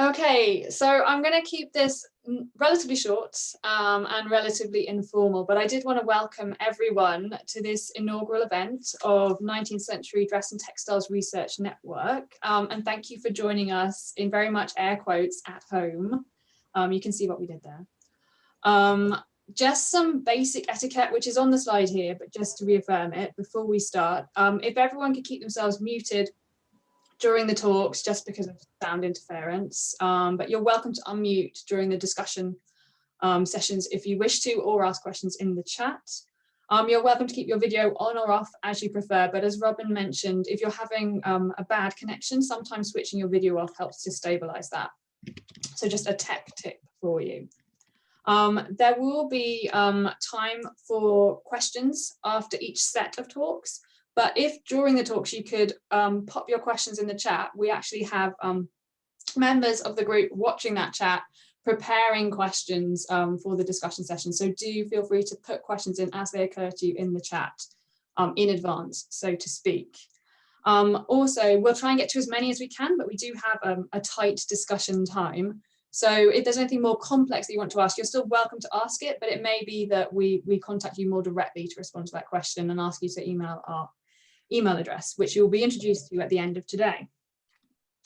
Okay, so I'm going to keep this relatively short and relatively informal, but I did want to welcome everyone to this inaugural event of 19th Century Dress and Textiles Research Network. And thank you for joining us in very much air quotes at home. You can see what we did there. Just some basic etiquette, which is on the slide here, but just to reaffirm it before we start, if everyone could keep themselves muted during the talks, just because of sound interference, but you're welcome to unmute during the discussion sessions if you wish to, or ask questions in the chat. You're welcome to keep your video on or off as you prefer, but as Robyne mentioned, if you're having a bad connection, sometimes switching your video off helps to stabilize that. So just a tech tip for you. There will be time for questions after each set of talks. But if during the talks you could pop your questions in the chat, we actually have members of the group watching that chat, preparing questions for the discussion session. So do feel free to put questions in as they occur to you in the chat in advance, so to speak. Also, we'll try and get to as many as we can, but we do have a tight discussion time. So if there's anything more complex that you want to ask, you're still welcome to ask it, but it may be that we contact you more directly to respond to that question and ask you to email our email address, which you'll be introduced to at the end of today.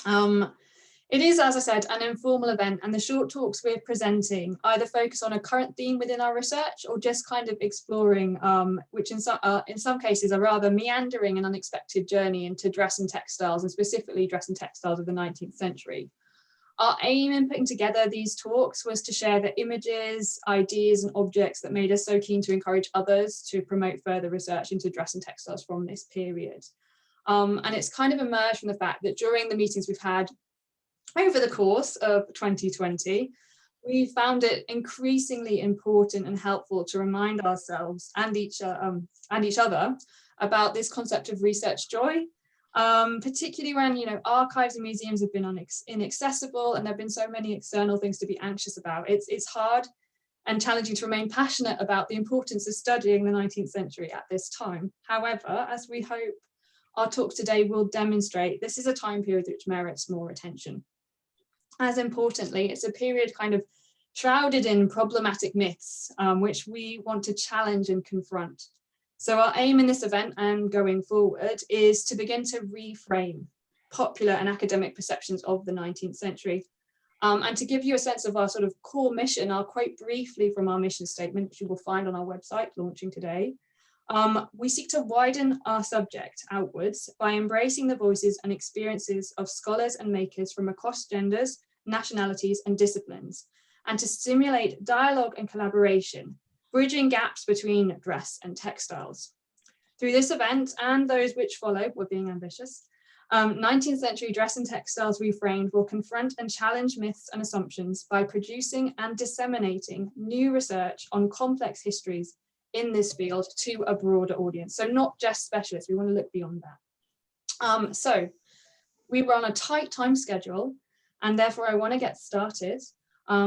It is, as I said, an informal event, and the short talks we're presenting either focus on a current theme within our research or just kind of exploring, which in some cases are rather meandering and unexpected journey into dress and textiles, and specifically dress and textiles of the 19th century. Our aim in putting together these talks was to share the images, ideas and objects that made us so keen to encourage others to promote further research into dress and textiles from this period. And it's kind of emerged from the fact that during the meetings we've had over the course of 2020, we found it increasingly important and helpful to remind ourselves and each other about this concept of research joy. Particularly when, you know, archives and museums have been inaccessible and there have been so many external things to be anxious about. It's hard and challenging to remain passionate about the importance of studying the 19th century at this time. However, as we hope our talk today will demonstrate, this is a time period which merits more attention. As importantly, it's a period kind of shrouded in problematic myths, which we want to challenge and confront. So our aim in this event and going forward is to begin to reframe popular and academic perceptions of the 19th century. And to give you a sense of our sort of core mission, I'll quote briefly from our mission statement, which you will find on our website launching today. We seek to widen our subject outwards by embracing the voices and experiences of scholars and makers from across genders, nationalities and disciplines, and to stimulate dialogue and collaboration, bridging gaps between dress and textiles. Through this event and those which follow, we're being ambitious, 19th century dress and textiles reframed will confront and challenge myths and assumptions by producing and disseminating new research on complex histories in this field to a broader audience. So not just specialists, we want to look beyond that. So we were on a tight time schedule, and therefore I want to get started.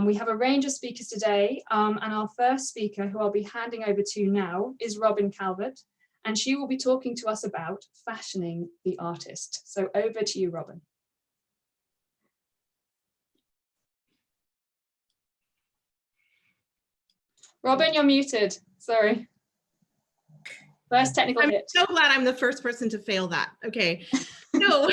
We have a range of speakers today, and our first speaker, who I'll be handing over to now, is Robyne Calvert, and she will be talking to us about fashioning the artist. So over to you, Robyne. Robyne, you're muted. Sorry. First technical hit. I'm so glad I'm the first person to fail that. Okay. So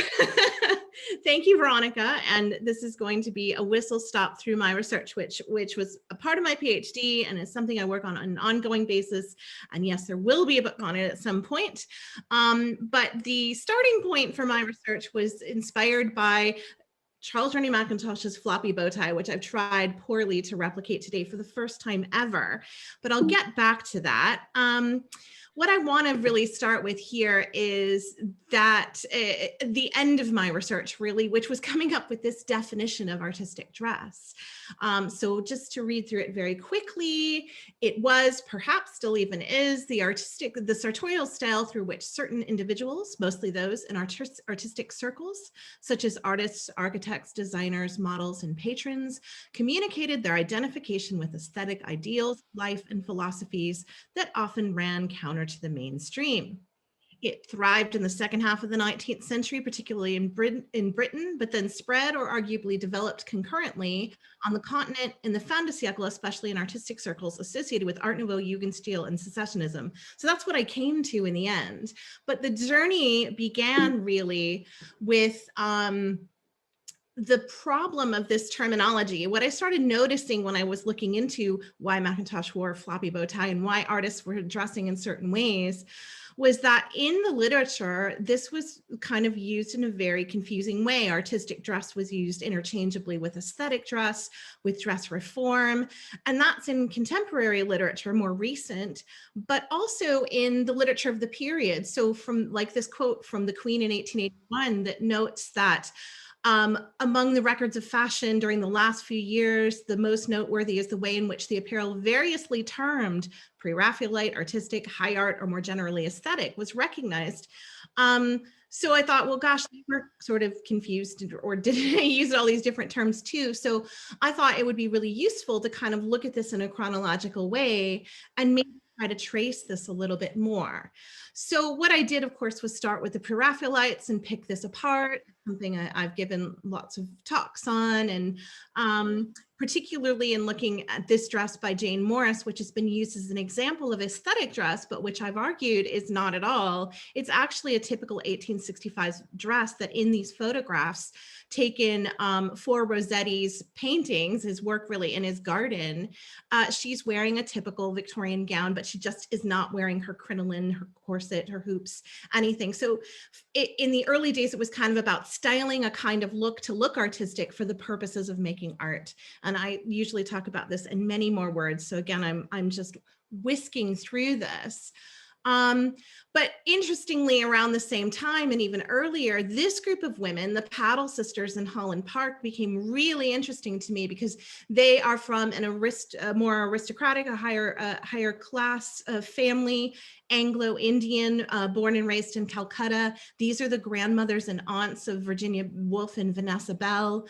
thank you, Veronica. And this is going to be a whistle stop through my research, which was a part of my PhD and is something I work on an ongoing basis. And yes, there will be a book on it at some point. But the starting point for my research was inspired by Charles Rennie Mackintosh's floppy bow tie, which I've tried poorly to replicate today for the first time ever. But I'll get back to that. What I want to really start with here is that the end of my research, really, which was coming up with this definition of artistic dress. So just to read through it very quickly, it was, perhaps still even is, the sartorial style through which certain individuals, mostly those in artistic circles, such as artists, architects, designers, models, and patrons, communicated their identification with aesthetic ideals, life, and philosophies that often ran counter to the mainstream. It thrived in the second half of the 19th century, particularly in Britain, but then spread or arguably developed concurrently on the continent in the fin de siècle, especially in artistic circles associated with Art Nouveau, Jugendstil, and Secessionism. So that's what I came to in the end. But the journey began really with the problem of this terminology. What I started noticing when I was looking into why Mackintosh wore a floppy bow tie and why artists were dressing in certain ways was that in the literature, this was kind of used in a very confusing way. Artistic dress was used interchangeably with aesthetic dress, with dress reform, and that's in contemporary literature, more recent, but also in the literature of the period. So from like this quote from the Queen in 1881 that notes that among the records of fashion during the last few years, the most noteworthy is the way in which the apparel variously termed pre-Raphaelite, artistic, high art, or more generally aesthetic was recognized. So I thought, well, gosh, they were sort of confused, or did they use all these different terms too? So I thought it would be really useful to kind of look at this in a chronological way and maybe try to trace this a little bit more. So what I did, of course, was start with the pre-Raphaelites and pick this apart, something I've given lots of talks on, and particularly in looking at this dress by Jane Morris, which has been used as an example of aesthetic dress, but which I've argued is not at all. It's actually a typical 1865 dress that in these photographs taken for Rossetti's paintings, his work really in his garden, she's wearing a typical Victorian gown, but she just is not wearing her crinoline, her corset, her hoops, anything. So in the early days, it was kind of about styling a kind of look to look artistic for the purposes of making art. And I usually talk about this in many more words. So again, I'm just whisking through this. But interestingly, around the same time and even earlier, this group of women, the Paddle sisters in Holland Park, became really interesting to me because they are from a more aristocratic, a higher class family, Anglo-Indian, born and raised in Calcutta. These are the grandmothers and aunts of Virginia Woolf and Vanessa Bell.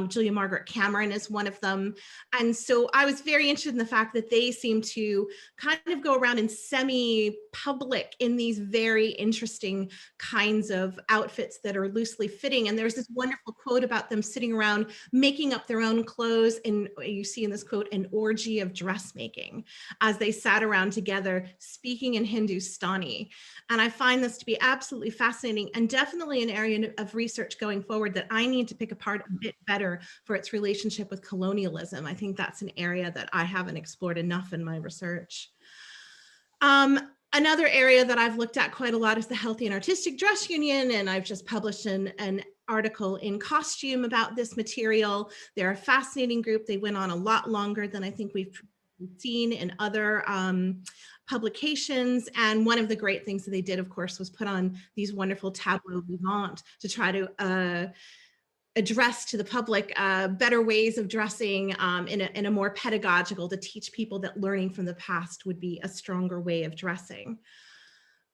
Julia Margaret Cameron is one of them. And so I was very interested in the fact that they seem to kind of go around in semi-public in these very interesting kinds of outfits that are loosely fitting. And there's this wonderful quote about them sitting around making up their own clothes. And you see in this quote, an orgy of dressmaking, as they sat around together speaking in Hindustani. And I find this to be absolutely fascinating and definitely an area of research going forward that I need to pick apart a bit better for its relationship with colonialism. I think that's an area that I haven't explored enough in my research. Another area that I've looked at quite a lot is the Healthy and Artistic Dress Union, and I've just published an article in Costume about this material. They're a fascinating group. They went on a lot longer than I think we've seen in other publications. And one of the great things that they did, of course, was put on these wonderful tableaux vivants to try to address to the public better ways of dressing in a more pedagogical, to teach people that learning from the past would be a stronger way of dressing.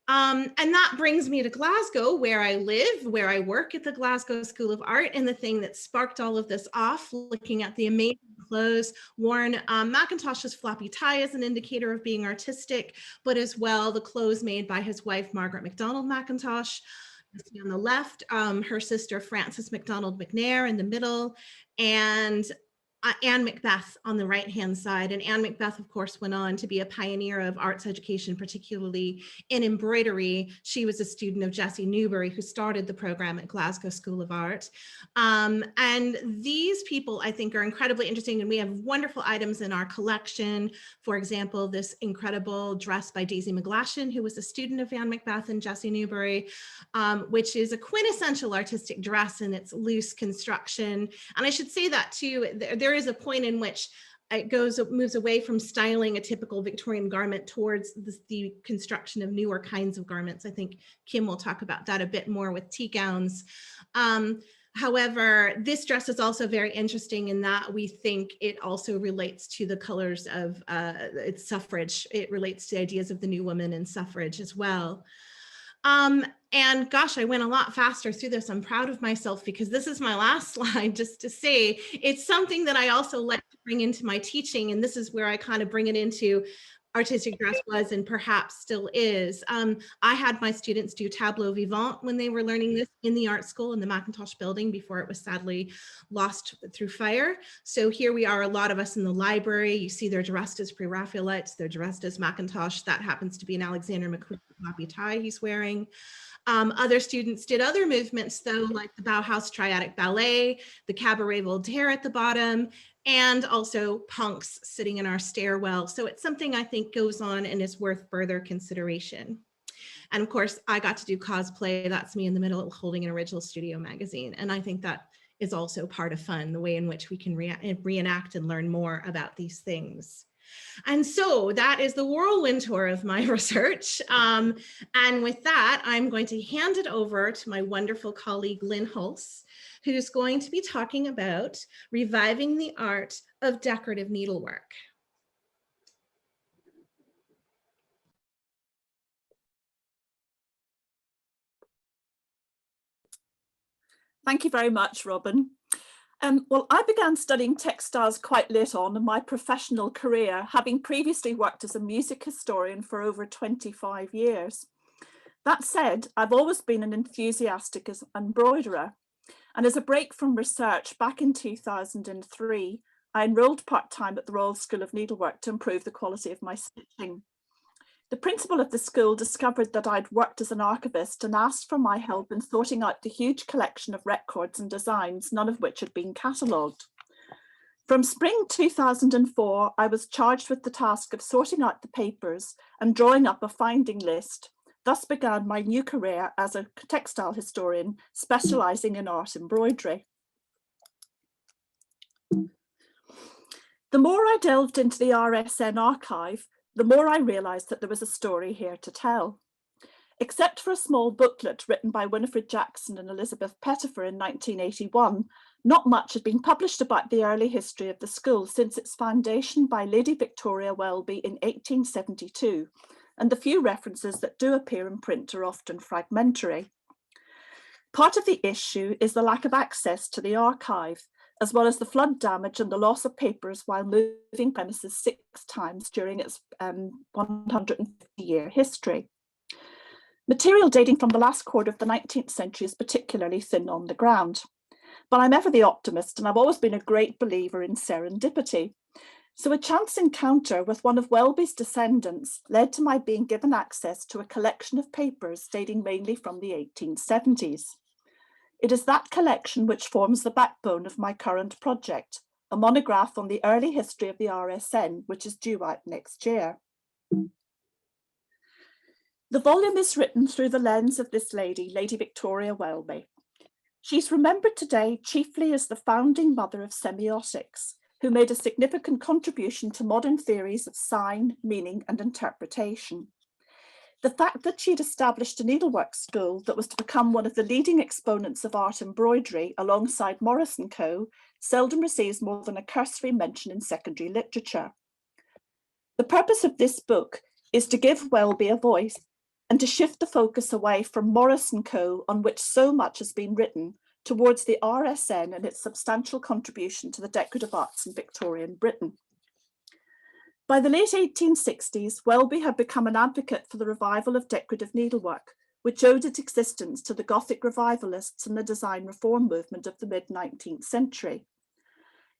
And that brings me to Glasgow, where I live, where I work at the Glasgow School of Art. And the thing that sparked all of this off, looking at the amazing clothes worn, Mackintosh's floppy tie is an indicator of being artistic, but as well the clothes made by his wife, Margaret MacDonald Mackintosh. You see on the left, her sister, Frances MacDonald McNair in the middle, and Anne Macbeth on the right-hand side. And Anne Macbeth, of course, went on to be a pioneer of arts education, particularly in embroidery. She was a student of Jessie Newbury, who started the program at Glasgow School of Art. And these people, I think, are incredibly interesting. And we have wonderful items in our collection. For example, this incredible dress by Daisy McGlashan, who was a student of Anne Macbeth and Jessie Newbury, which is a quintessential artistic dress in its loose construction. And I should say that too, there is a point in which it moves away from styling a typical Victorian garment towards the construction of newer kinds of garments. I think Kim will talk about that a bit more with tea gowns. However, this dress is also very interesting in that we think it also relates to the colors of its suffrage. It relates to ideas of the new woman and suffrage as well. And gosh, I went a lot faster through this. I'm proud of myself because this is my last slide, just to say it's something that I also like to bring into my teaching. And this is where I kind of bring it into artistic dress was and perhaps still is. I had my students do tableau vivant when they were learning this in the art school in the Macintosh building before it was sadly lost through fire. So here we are, a lot of us in the library. You see they're dressed as Pre-Raphaelites, they're dressed as Macintosh. That happens to be an Alexander McQueen floppy tie he's wearing. Other students did other movements though, like the Bauhaus Triadic Ballet, the Cabaret Voltaire at the bottom, and also punks sitting in our stairwell. So it's something I think goes on and is worth further consideration. And of course, I got to do cosplay. That's me in the middle holding an original studio magazine. And I think that is also part of fun, the way in which we can reenact and learn more about these things. And so that is the whirlwind tour of my research. And with that, I'm going to hand it over to my wonderful colleague, Lynn Hulse, who's going to be talking about reviving the art of decorative needlework. Thank you very much, Robyne. Well, I began studying textiles quite late on in my professional career, having previously worked as a music historian for over 25 years. That said, I've always been an enthusiastic embroiderer. And as a break from research, back in 2003, I enrolled part-time at the Royal School of Needlework to improve the quality of my stitching. The principal of the school discovered that I'd worked as an archivist and asked for my help in sorting out the huge collection of records and designs, none of which had been catalogued. From spring 2004, I was charged with the task of sorting out the papers and drawing up a finding list. Thus began my new career as a textile historian, specialising in art embroidery. The more I delved into the RSN archive, the more I realised that there was a story here to tell. Except for a small booklet written by Winifred Jackson and Elizabeth Pettifer in 1981, not much had been published about the early history of the school since its foundation by Lady Victoria Welby in 1872, and the few references that do appear in print are often fragmentary. Part of the issue is the lack of access to the archive, as well as the flood damage and the loss of papers while moving premises 6 times during its 150-year history. Material dating from the last quarter of the 19th century is particularly thin on the ground. But I'm ever the optimist, and I've always been a great believer in serendipity. So a chance encounter with one of Welby's descendants led to my being given access to a collection of papers dating mainly from the 1870s. It is that collection which forms the backbone of my current project, a monograph on the early history of the RSN, which is due out next year. The volume is written through the lens of this lady, Lady Victoria Welby. She's remembered today chiefly as the founding mother of semiotics, who made a significant contribution to modern theories of sign, meaning, and interpretation. The fact that she'd established a needlework school that was to become one of the leading exponents of art embroidery alongside Morris & Co. seldom receives more than a cursory mention in secondary literature. The purpose of this book is to give Welby a voice and to shift the focus away from Morris & Co., on which so much has been written, towards the RSN and its substantial contribution to the decorative arts in Victorian Britain. By the late 1860s, Welby had become an advocate for the revival of decorative needlework, which owed its existence to the Gothic revivalists and the design reform movement of the mid-19th century.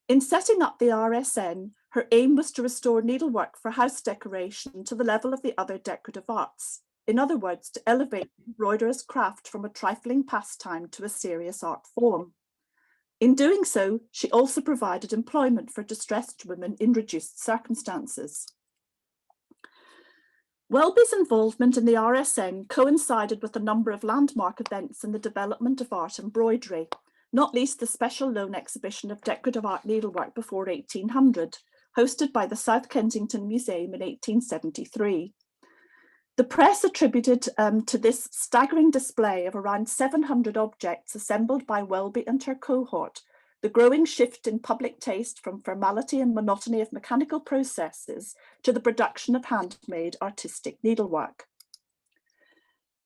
In setting up the RSN, her aim was to restore needlework for house decoration to the level of the other decorative arts. In other words, to elevate the embroiderer's craft from a trifling pastime to a serious art form. In doing so, she also provided employment for distressed women in reduced circumstances. Welby's involvement in the RSN coincided with a number of landmark events in the development of art embroidery, not least the special loan exhibition of decorative art needlework before 1800, hosted by the South Kensington Museum in 1873. The press attributed to this staggering display of around 700 objects assembled by Welby and her cohort the growing shift in public taste from formality and monotony of mechanical processes to the production of handmade artistic needlework.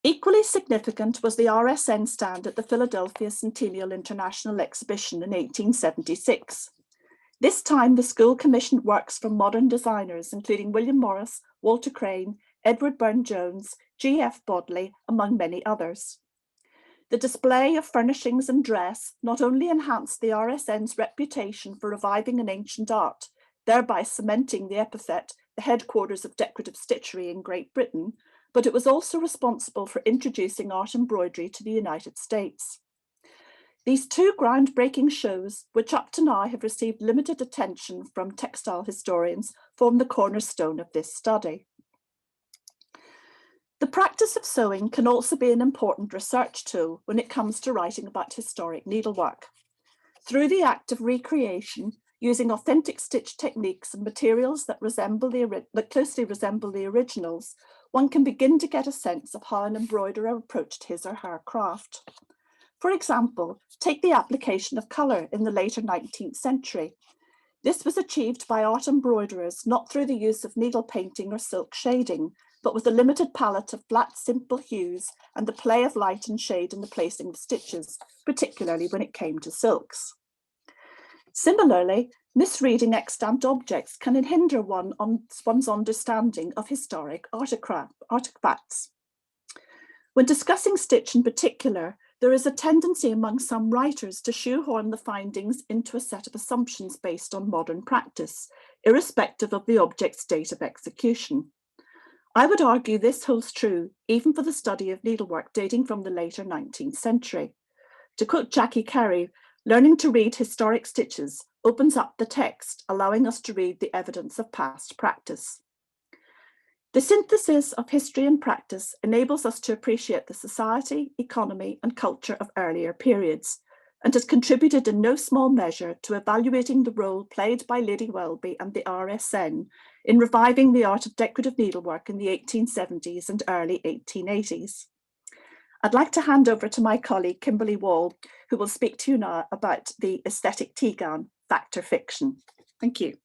Equally significant was the RSN stand at the Philadelphia Centennial International Exhibition in 1876. This time, the school commissioned works from modern designers, including William Morris, Walter Crane, Edward Burne-Jones, G.F. Bodley, among many others. The display of furnishings and dress not only enhanced the RSN's reputation for reviving an ancient art, thereby cementing the epithet the headquarters of decorative stitchery in Great Britain, but it was also responsible for introducing art embroidery to the United States. These two groundbreaking shows, which up to now have received limited attention from textile historians, form the cornerstone of this study. The practice of sewing can also be an important research tool when it comes to writing about historic needlework. Through the act of recreation, using authentic stitch techniques and materials that closely resemble the originals, one can begin to get a sense of how an embroiderer approached his or her craft. For example, take the application of colour in the later 19th century. This was achieved by art embroiderers not through the use of needle painting or silk shading, but with a limited palette of flat, simple hues and the play of light and shade in the placing of stitches, particularly when it came to silks. Similarly, misreading extant objects can hinder one's understanding of historic artifacts. When discussing stitch in particular, there is a tendency among some writers to shoehorn the findings into a set of assumptions based on modern practice, irrespective of the object's date of execution. I would argue this holds true even for the study of needlework dating from the later 19th century. To quote Jackie Carey, learning to read historic stitches opens up the text, allowing us to read the evidence of past practice. The synthesis of history and practice enables us to appreciate the society, economy, and culture of earlier periods, and has contributed in no small measure to evaluating the role played by Lady Welby and the RSN in reviving the art of decorative needlework in the 1870s and early 1880s. I'd like to hand over to my colleague, Kimberly Wahl, who will speak to you now about the aesthetic tea gown, fact or fiction. Thank you.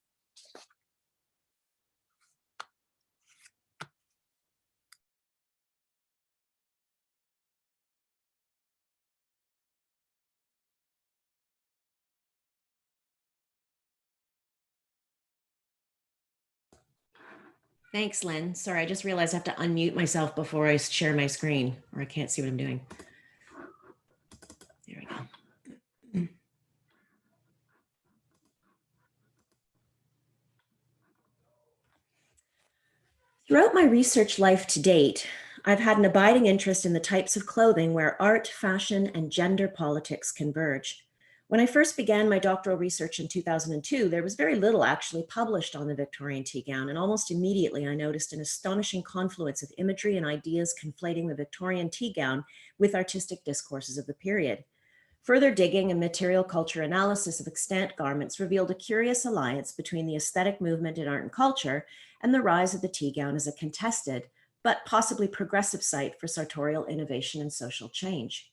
Thanks, Lynn. Sorry, I just realized I have to unmute myself before I share my screen, or I can't see what I'm doing. There we go. Throughout my research life to date, I've had an abiding interest in the types of clothing where art, fashion, and gender politics converge. When I first began my doctoral research in 2002, there was very little actually published on the Victorian tea gown, and almost immediately I noticed an astonishing confluence of imagery and ideas conflating the Victorian tea gown with artistic discourses of the period. Further digging and material culture analysis of extant garments revealed a curious alliance between the aesthetic movement in art and culture and the rise of the tea gown as a contested, but possibly progressive site for sartorial innovation and social change.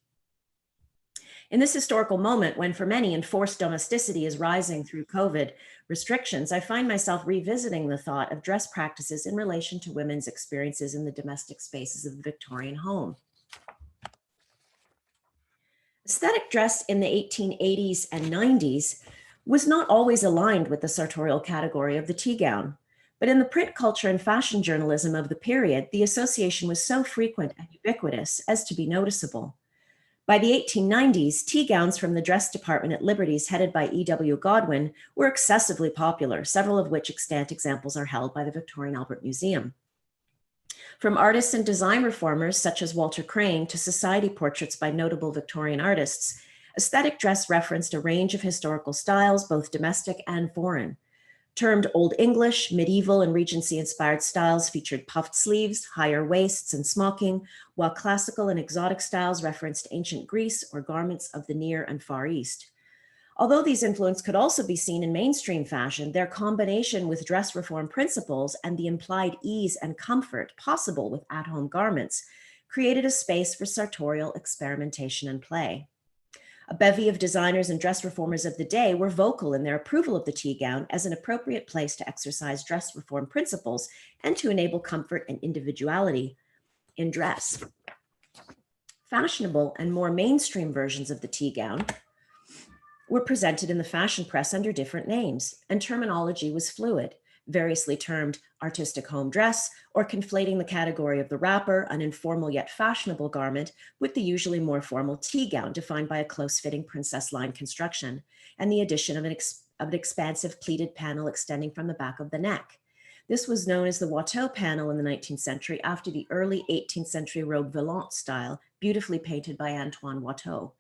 In this historical moment, when for many enforced domesticity is rising through COVID restrictions, I find myself revisiting the thought of dress practices in relation to women's experiences in the domestic spaces of the Victorian home. Aesthetic dress in the 1880s and 90s was not always aligned with the sartorial category of the tea gown, but in the print culture and fashion journalism of the period, the association was so frequent and ubiquitous as to be noticeable. By the 1890s, tea gowns from the dress department at Liberty's, headed by E.W. Godwin, were excessively popular, several of which extant examples are held by the Victorian Albert Museum. From artists and design reformers such as Walter Crane to society portraits by notable Victorian artists, aesthetic dress referenced a range of historical styles, both domestic and foreign. Termed Old English, medieval, and Regency-inspired styles featured puffed sleeves, higher waists, and smocking, while classical and exotic styles referenced ancient Greece or garments of the Near and Far East. Although these influences could also be seen in mainstream fashion, their combination with dress reform principles and the implied ease and comfort possible with at-home garments created a space for sartorial experimentation and play. A bevy of designers and dress reformers of the day were vocal in their approval of the tea gown as an appropriate place to exercise dress reform principles and to enable comfort and individuality in dress. Fashionable and more mainstream versions of the tea gown were presented in the fashion press under different names, and terminology was fluid. variously termed artistic home dress, or conflating the category of the wrapper, an informal yet fashionable garment, with the usually more formal tea gown defined by a close-fitting princess line construction, and the addition of an expansive pleated panel extending from the back of the neck. This was known as the Watteau panel in the 19th century after the early 18th century robe volant style, beautifully painted by Antoine Watteau.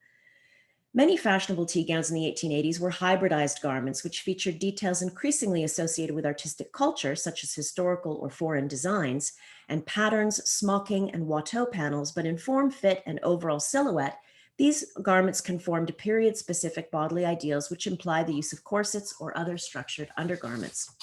Many fashionable tea gowns in the 1880s were hybridized garments, which featured details increasingly associated with artistic culture, such as historical or foreign designs, and patterns, smocking, and Watteau panels, but in form, fit, and overall silhouette, these garments conform to period-specific bodily ideals, which imply the use of corsets or other structured undergarments.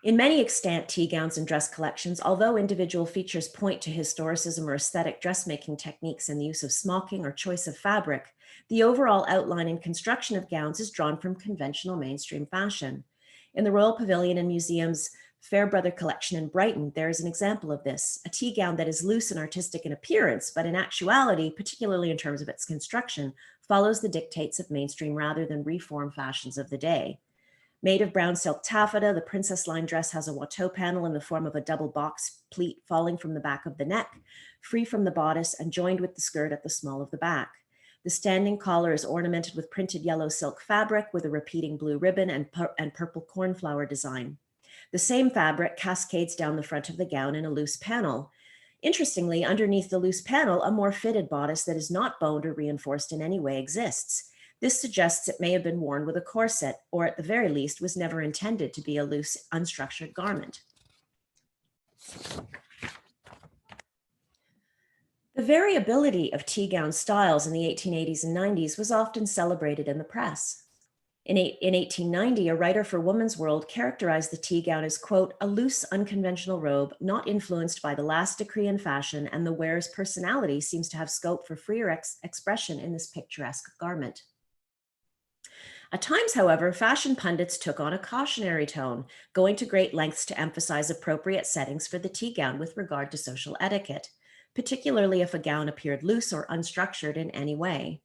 In many extant tea gowns and dress collections, although individual features point to historicism or aesthetic dressmaking techniques and the use of smocking or choice of fabric, the overall outline and construction of gowns is drawn from conventional mainstream fashion. In the Royal Pavilion and Museum's Fairbrother collection in Brighton, there is an example of this, a tea gown that is loose and artistic in appearance, but in actuality, particularly in terms of its construction, follows the dictates of mainstream rather than reform fashions of the day. Made of brown silk taffeta, the princess line dress has a Watteau panel in the form of a double box pleat falling from the back of the neck, free from the bodice and joined with the skirt at the small of the back. The standing collar is ornamented with printed yellow silk fabric with a repeating blue ribbon and purple cornflower design. The same fabric cascades down the front of the gown in a loose panel. Interestingly, underneath the loose panel, a more fitted bodice that is not boned or reinforced in any way exists. This suggests it may have been worn with a corset, or at the very least was never intended to be a loose, unstructured garment. The variability of tea gown styles in the 1880s and 90s was often celebrated in the press. In 1890, a writer for Woman's World characterized the tea gown as, quote, a loose, unconventional robe, not influenced by the last decree in fashion, and the wearer's personality seems to have scope for freer expression in this picturesque garment. At times, however, fashion pundits took on a cautionary tone, going to great lengths to emphasize appropriate settings for the tea gown with regard to social etiquette, particularly if a gown appeared loose or unstructured in any way.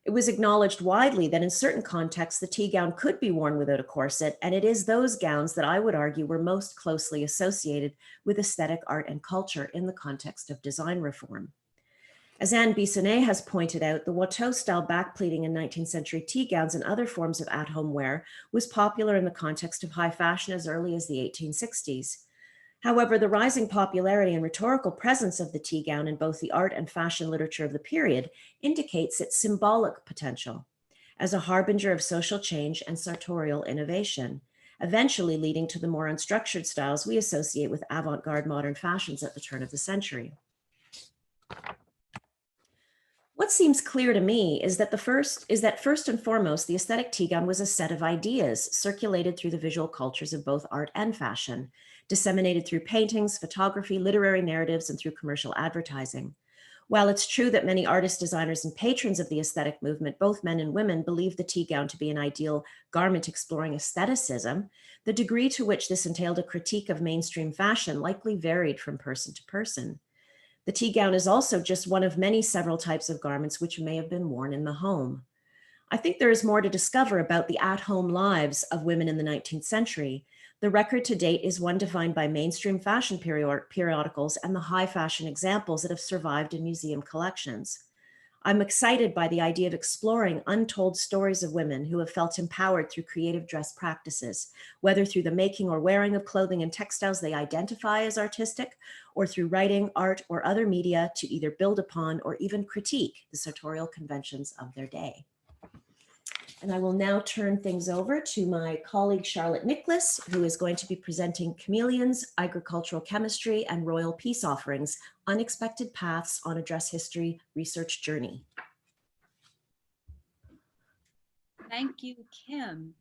It was acknowledged widely that in certain contexts, the tea gown could be worn without a corset, and it is those gowns that I would argue were most closely associated with aesthetic art and culture in the context of design reform. As Anne Bissonnet has pointed out, the Watteau-style back pleating in 19th century tea gowns and other forms of at-home wear was popular in the context of high fashion as early as the 1860s. However, the rising popularity and rhetorical presence of the tea gown in both the art and fashion literature of the period indicates its symbolic potential as a harbinger of social change and sartorial innovation, eventually leading to the more unstructured styles we associate with avant-garde modern fashions at the turn of the century. What seems clear to me is that first and foremost, the aesthetic tea gown was a set of ideas circulated through the visual cultures of both art and fashion, disseminated through paintings, photography, literary narratives, and through commercial advertising. While it's true that many artists, designers, and patrons of the aesthetic movement, both men and women, believed the tea gown to be an ideal garment exploring aestheticism, the degree to which this entailed a critique of mainstream fashion likely varied from person to person. The tea gown is also just one of many several types of garments which may have been worn in the home. I think there is more to discover about the at-home lives of women in the 19th century. The record to date is one defined by mainstream fashion periodicals and the high fashion examples that have survived in museum collections. I'm excited by the idea of exploring untold stories of women who have felt empowered through creative dress practices, whether through the making or wearing of clothing and textiles they identify as artistic, or through writing, art, or other media to either build upon or even critique the sartorial conventions of their day. And I will now turn things over to my colleague, Charlotte Nicklas, who is going to be presenting Chameleons, Agricultural Chemistry, and Royal Peace Offerings, Unexpected Paths on a Dress History Research Journey. Thank you, Kim.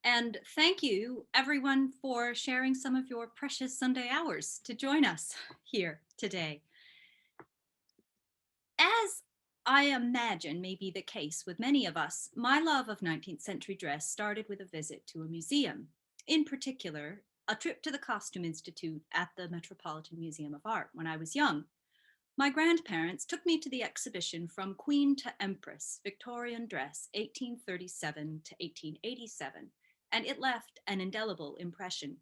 And thank you, everyone, for sharing some of your precious Sunday hours to join us here today. As I imagine may be the case with many of us, my love of 19th century dress started with a visit to a museum, in particular, a trip to the Costume Institute at the Metropolitan Museum of Art when I was young. My grandparents took me to the exhibition From Queen to Empress, Victorian Dress, 1837 to 1887, and it left an indelible impression.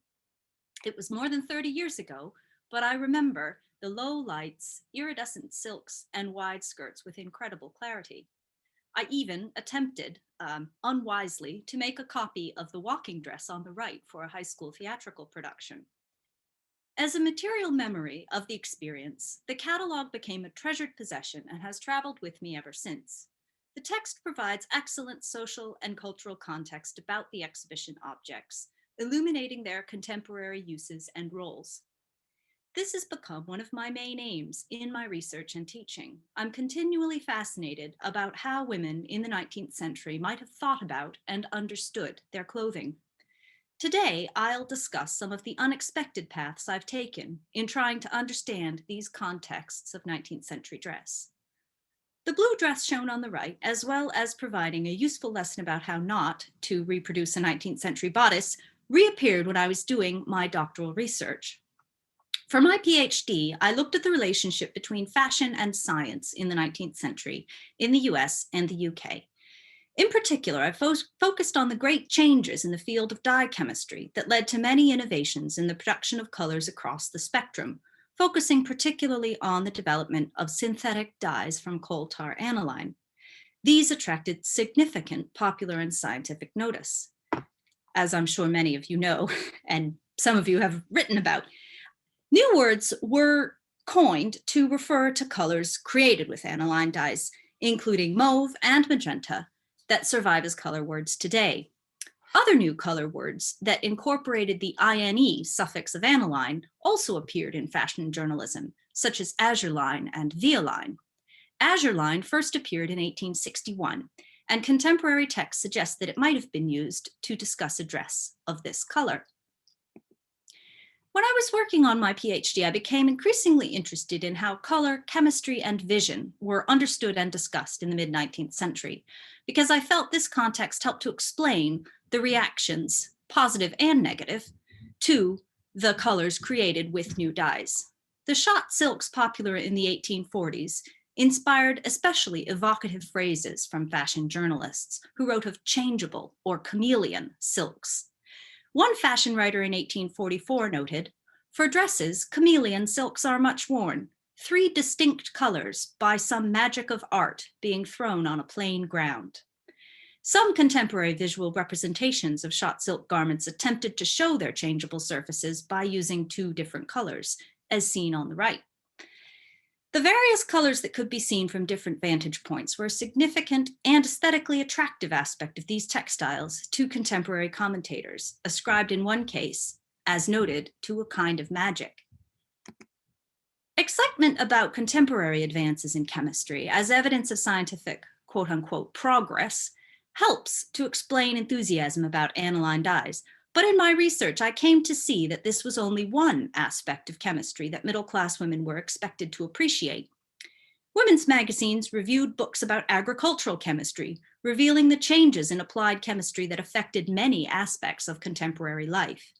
It was more than 30 years ago, but I remember the low lights, iridescent silks, and wide skirts with incredible clarity. I even attempted, unwisely, to make a copy of the walking dress on the right for a high school theatrical production. As a material memory of the experience, the catalog became a treasured possession and has traveled with me ever since. The text provides excellent social and cultural context about the exhibition objects, illuminating their contemporary uses and roles. This has become one of my main aims in my research and teaching. I'm continually fascinated about how women in the 19th century might have thought about and understood their clothing. Today, I'll discuss some of the unexpected paths I've taken in trying to understand these contexts of 19th century dress. The blue dress shown on the right, as well as providing a useful lesson about how not to reproduce a 19th century bodice, reappeared when I was doing my doctoral research. For my PhD, I looked at the relationship between fashion and science in the 19th century in the US and the UK. In particular, I focused on the great changes in the field of dye chemistry that led to many innovations in the production of colors across the spectrum, focusing particularly on the development of synthetic dyes from coal tar aniline. These attracted significant popular and scientific notice. As I'm sure many of you know, and some of you have written about, new words were coined to refer to colors created with aniline dyes, including mauve and magenta, that survive as color words today. Other new color words that incorporated the INE suffix of aniline also appeared in fashion journalism, such as azureline and violine. Azureline first appeared in 1861, and contemporary texts suggest that it might have been used to discuss a dress of this color. When I was working on my PhD, I became increasingly interested in how color, chemistry, and vision were understood and discussed in the mid-19th century, because I felt this context helped to explain the reactions, positive and negative, to the colors created with new dyes. The shot silks popular in the 1840s inspired especially evocative phrases from fashion journalists who wrote of changeable or chameleon silks. One fashion writer in 1844 noted, "For dresses, chameleon silks are much worn, 3 distinct colors by some magic of art being thrown on a plain ground." Some contemporary visual representations of shot silk garments attempted to show their changeable surfaces by using 2 different colors, as seen on the right. The various colors that could be seen from different vantage points were a significant and aesthetically attractive aspect of these textiles to contemporary commentators, ascribed in one case, as noted, to a kind of magic. Excitement about contemporary advances in chemistry as evidence of scientific, quote-unquote, progress helps to explain enthusiasm about aniline dyes. But in my research, I came to see that this was only one aspect of chemistry that middle-class women were expected to appreciate. Women's magazines reviewed books about agricultural chemistry, revealing the changes in applied chemistry that affected many aspects of contemporary life.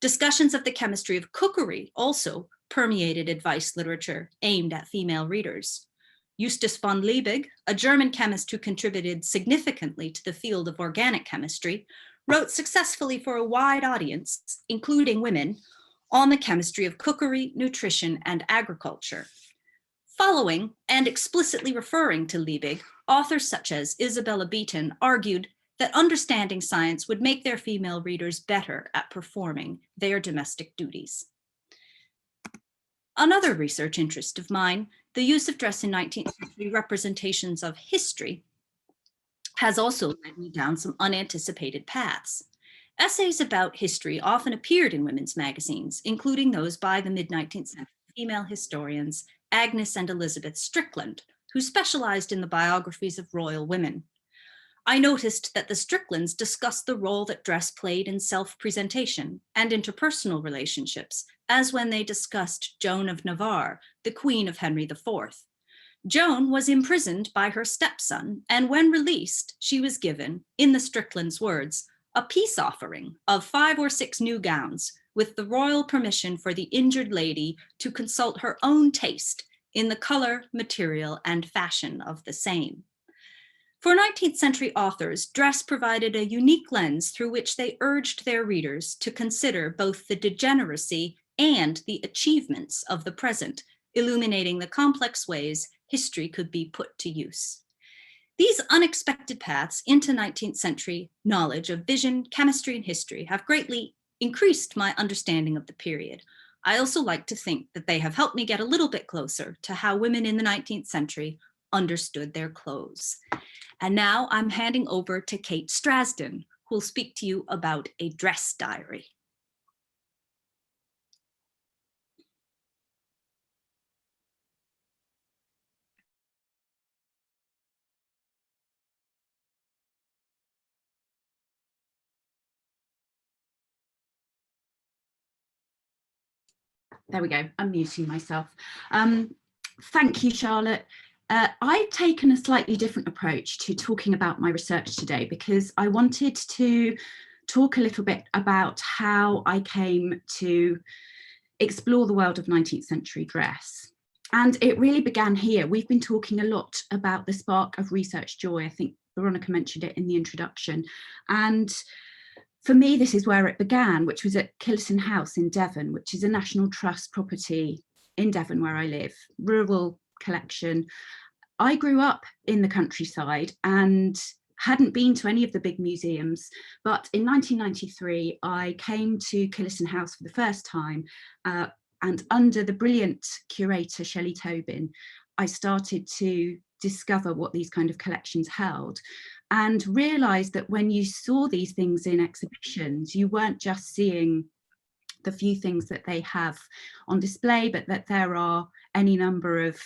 Discussions of the chemistry of cookery also permeated advice literature aimed at female readers. Justus von Liebig, a German chemist who contributed significantly to the field of organic chemistry, wrote successfully for a wide audience, including women, on the chemistry of cookery, nutrition, and agriculture. Following and explicitly referring to Liebig, authors such as Isabella Beeton argued that understanding science would make their female readers better at performing their domestic duties. Another research interest of mine, the use of dress in 19th century representations of history, has also led me down some unanticipated paths. Essays about history often appeared in women's magazines, including those by the mid-19th century female historians Agnes and Elizabeth Strickland, who specialized in the biographies of royal women. I noticed that the Stricklands discussed the role that dress played in self-presentation and interpersonal relationships, as when they discussed Joan of Navarre, the Queen of Henry IV. Joan was imprisoned by her stepson, and when released, she was given, in the Stricklands' words, a peace offering of 5 or 6 new gowns, with the royal permission for the injured lady to consult her own taste in the color, material, and fashion of the same. For 19th century authors, dress provided a unique lens through which they urged their readers to consider both the degeneracy and the achievements of the present, illuminating the complex ways history could be put to use. These unexpected paths into 19th century knowledge of vision, chemistry, and history have greatly increased my understanding of the period. I also like to think that they have helped me get a little bit closer to how women in the 19th century understood their clothes. And now I'm handing over to Kate Strasdin, who will speak to you about a dress diary. There we go, I'm muting myself. Thank you, Charlotte. I've taken a slightly different approach to talking about my research today because I wanted to talk a little bit about how I came to explore the world of 19th century dress. And it really began here. We've been talking a lot about the spark of research joy. I think Veronica mentioned it in the introduction. And for me, this is where it began, which was at Killison House in Devon, which is a National Trust property in Devon where I live, rural collection. I grew up in the countryside and hadn't been to any of the big museums, but in 1993, I came to Killison House for the first time, and under the brilliant curator, Shelley Tobin, I started to discover what these kind of collections held and realised that when you saw these things in exhibitions, you weren't just seeing the few things that they have on display, but that there are any number of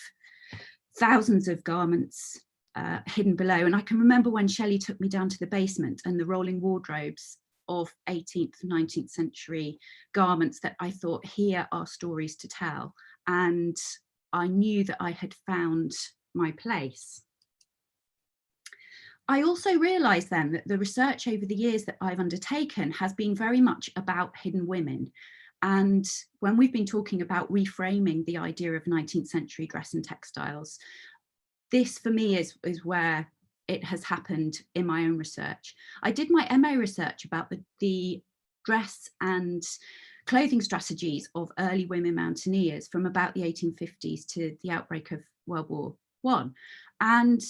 thousands of garments hidden below. And I can remember when Shelley took me down to the basement and the rolling wardrobes of 18th, 19th century garments, that I thought, here are stories to tell. And I knew that I had found my place. I also realised then that the research over the years that I've undertaken has been very much about hidden women. And when we've been talking about reframing the idea of 19th century dress and textiles, this for me is where it has happened in my own research. I did my MA research about the dress and clothing strategies of early women mountaineers from about the 1850s to the outbreak of World War I. And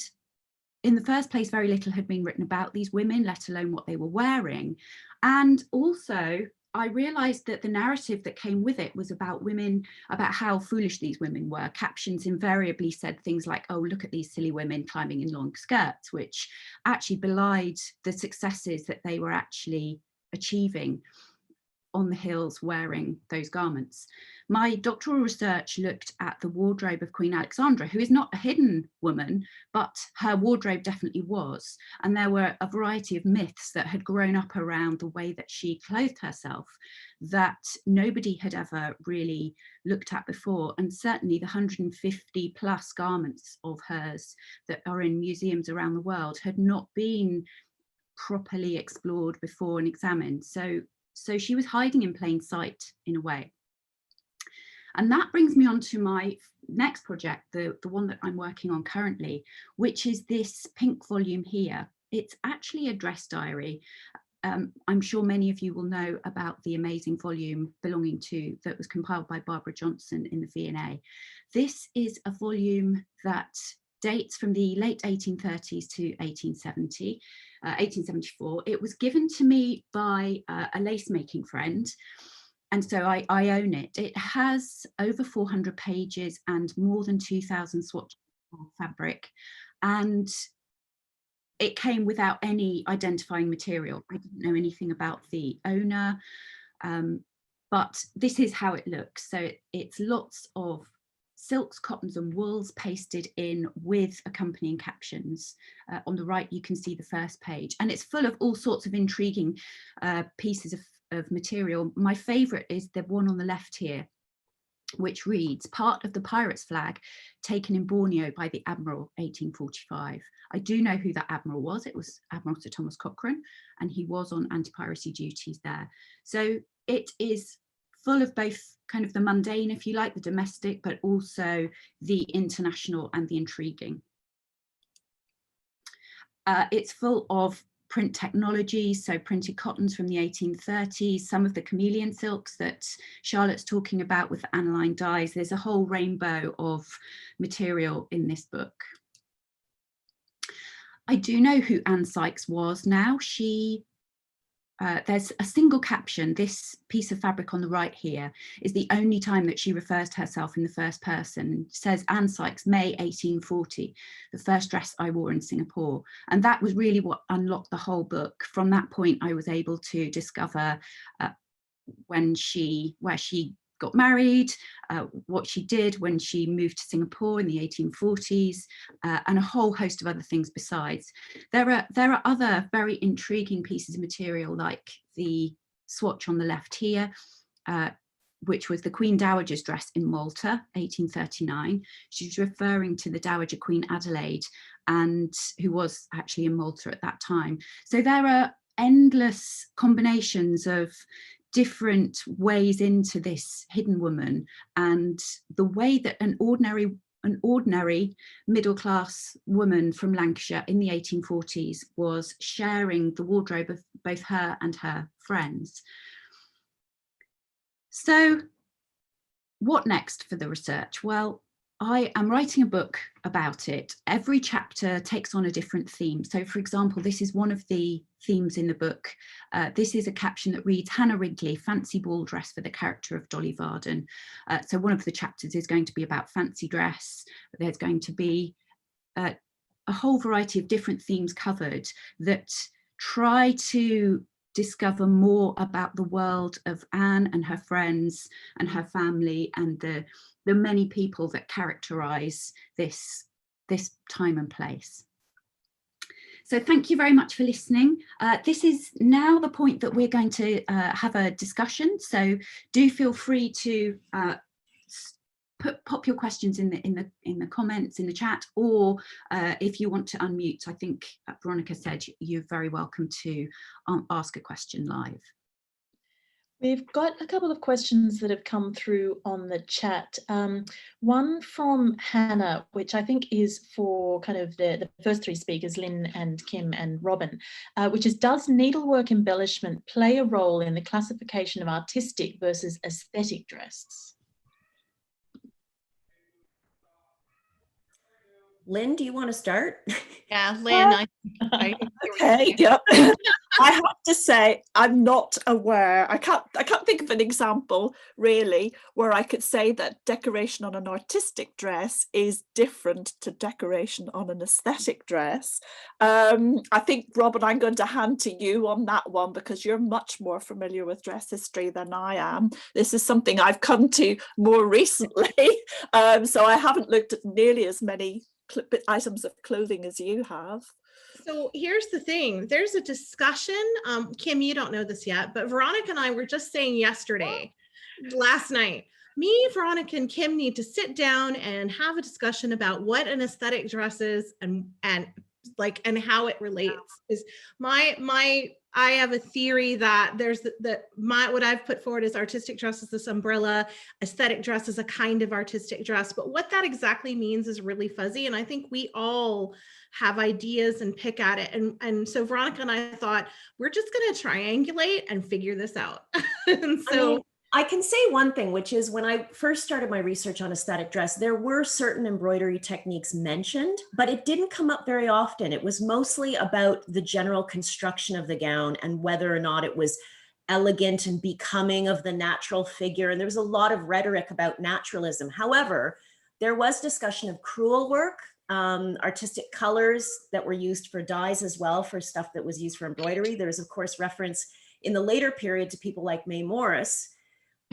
in the first place, very little had been written about these women, let alone what they were wearing. And also, I realised that the narrative that came with it was about women, about how foolish these women were. Captions invariably said things like, oh, look at these silly women climbing in long skirts, which actually belied the successes that they were actually achieving on the hills wearing those garments. My doctoral research looked at the wardrobe of Queen Alexandra, who is not a hidden woman, but her wardrobe definitely was. And there were a variety of myths that had grown up around the way that she clothed herself that nobody had ever really looked at before. And certainly the 150 plus garments of hers that are in museums around the world had not been properly explored before and examined. So she was hiding in plain sight in a way. And that brings me on to my next project, the one that I'm working on currently, which is this pink volume here. It's actually a dress diary. I'm sure many of you will know about the amazing volume belonging to, that was compiled by Barbara Johnson in the V&A. This is a volume that dates from the late 1830s to 1870. 1874. It was given to me by a lace making friend, and so I own it. It has over 400 pages and more than 2,000 swatches of fabric, and it came without any identifying material. I didn't know anything about the owner, but this is how it looks. So it's lots of silks, cottons and wools pasted in with accompanying captions. On the right, you can see the first page, and it's full of all sorts of intriguing pieces of material. My favourite is the one on the left here, which reads, part of the pirate's flag taken in Borneo by the Admiral, 1845. I do know who that Admiral was. It was Admiral Sir Thomas Cochrane, and he was on anti-piracy duties there. So it is full of both kind of the mundane, if you like, the domestic, but also the international and the intriguing. It's full of print technology, so printed cottons from the 1830s, some of the chameleon silks that Charlotte's talking about with the aniline dyes. There's a whole rainbow of material in this book. I do know who Anne Sykes was now. There's a single caption. This piece of fabric on the right here is the only time that she refers to herself in the first person. It says Anne Sykes, May 1840, the first dress I wore in Singapore. And that was really what unlocked the whole book. From that point, I was able to discover where she got married, what she did when she moved to Singapore in the 1840s, and a whole host of other things besides. There are other very intriguing pieces of material, like the swatch on the left here, which was the Queen Dowager's dress in Malta, 1839. She's referring to the Dowager Queen Adelaide, and who was actually in Malta at that time. So there are endless combinations of different ways into this hidden woman, and the way that an ordinary middle-class woman from Lancashire in the 1840s was sharing the wardrobe of both her and her friends. So what next for the research? Well, I am writing a book about it. Every chapter takes on a different theme. So for example, this is one of the themes in the book. This is a caption that reads, Hannah Wrigley, fancy ball dress for the character of Dolly Varden. So one of the chapters is going to be about fancy dress. There's going to be a whole variety of different themes covered that try to discover more about the world of Anne and her friends and her family and the many people that characterize this time and place. So thank you very much for listening. This is now the point that we're going to have a discussion. So do feel free to pop your questions in the comments in the chat, or if you want to unmute, I think Veronica said you're very welcome to ask a question live. We've got a couple of questions that have come through on the chat. One from Hannah, which I think is for kind of the first three speakers, Lynn and Kim and Robyne, which is, does needlework embellishment play a role in the classification of artistic versus aesthetic dress? Lynn, do you want to start? Yeah, Lynn, Okay, yep. I have to say, I'm not aware. I can't think of an example really where I could say that decoration on an artistic dress is different to decoration on an aesthetic dress. I think, Robyne, I'm going to hand to you on that one because you're much more familiar with dress history than I am. This is something I've come to more recently, so I haven't looked at nearly as many items of clothing as you have. So here's the thing, there's a discussion, Kim, you don't know this yet, but Veronica and I were just saying last night, me, Veronica, and Kim need to sit down and have a discussion about what an aesthetic dress is and how it relates. Is I have a theory that there's what I've put forward is artistic dress is this umbrella, aesthetic dress is a kind of artistic dress, but what that exactly means is really fuzzy. And I think we all have ideas and pick at it. And so Veronica and I thought, we're just going to triangulate and figure this out. And so I can say one thing, which is when I first started my research on aesthetic dress, there were certain embroidery techniques mentioned, but it didn't come up very often. It was mostly about the general construction of the gown and whether or not it was elegant and becoming of the natural figure. And there was a lot of rhetoric about naturalism. However, there was discussion of crewel work, artistic colors that were used for dyes as well, for stuff that was used for embroidery. There was, of course, reference in the later period to people like May Morris.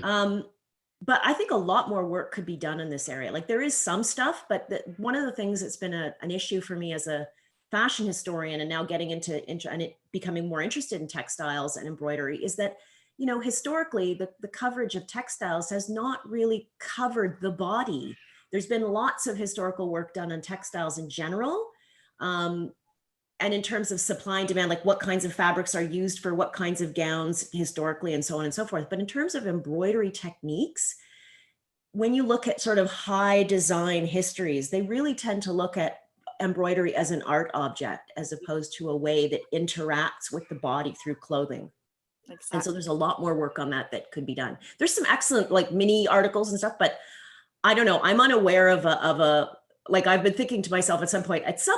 But I think a lot more work could be done in this area. Like there is some stuff, but one of the things that's been an issue for me as a fashion historian and now getting into and it becoming more interested in textiles and embroidery is that, you know, historically the coverage of textiles has not really covered the body. There's been lots of historical work done on textiles in general. And in terms of supply and demand, like what kinds of fabrics are used for what kinds of gowns historically and so on and so forth. But in terms of embroidery techniques, when you look at sort of high design histories, they really tend to look at embroidery as an art object, as opposed to a way that interacts with the body through clothing. Exactly. And so there's a lot more work on that could be done. There's some excellent like mini articles and stuff, but I don't know, I'm unaware of a like, I've been thinking to myself at some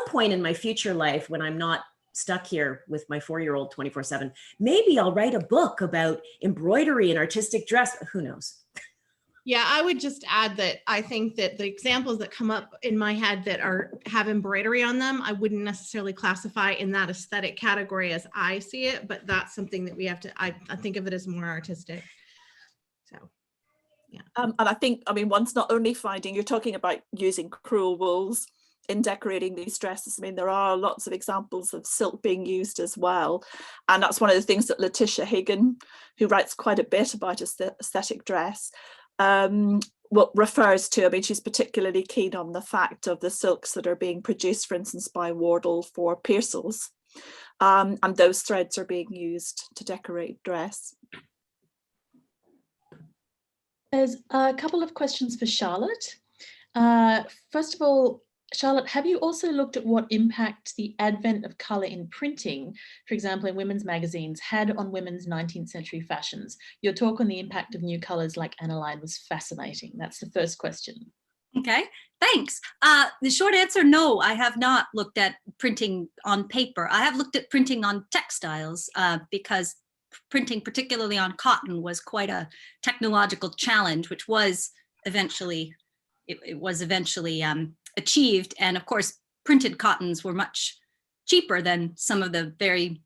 point in my future life, when I'm not stuck here with my 4-year-old 24/7, maybe I'll write a book about embroidery and artistic dress. Who knows? Yeah, I would just add that I think that the examples that come up in my head that have embroidery on them, I wouldn't necessarily classify in that aesthetic category as I see it, but that's something that we have to, I think of it as more artistic. So, yeah. And I think, I mean, one's not only finding, you're talking about using crewel wools in decorating these dresses. I mean, there are lots of examples of silk being used as well. And that's one of the things that Letitia Higgin, who writes quite a bit about aesthetic dress, what refers to. I mean, she's particularly keen on the fact of the silks that are being produced, for instance, by Wardle for Pearsall's, and those threads are being used to decorate dress. There's a couple of questions for Charlotte. First of all, Charlotte, have you also looked at what impact the advent of colour in printing, for example, in women's magazines, had on women's 19th century fashions? Your talk on the impact of new colours like aniline was fascinating. That's the first question. Okay, thanks. The short answer, no, I have not looked at printing on paper. I have looked at printing on textiles because printing, particularly on cotton, was quite a technological challenge, which was eventually, it was eventually achieved. And of course, printed cottons were much cheaper than some of the very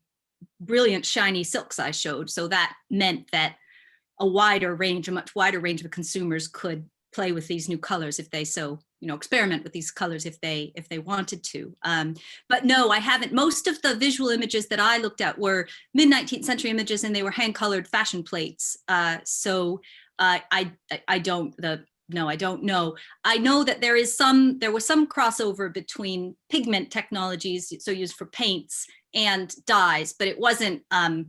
brilliant shiny silks I showed. So that meant that a much wider range of consumers could play with these new colors if they so, experiment with these colors if they wanted to. But no, I haven't. Most of the visual images that I looked at were mid-19th century images, and they were hand-colored fashion plates. So I don't know. I know that there was some crossover between pigment technologies, so used for paints, and dyes, but it wasn't a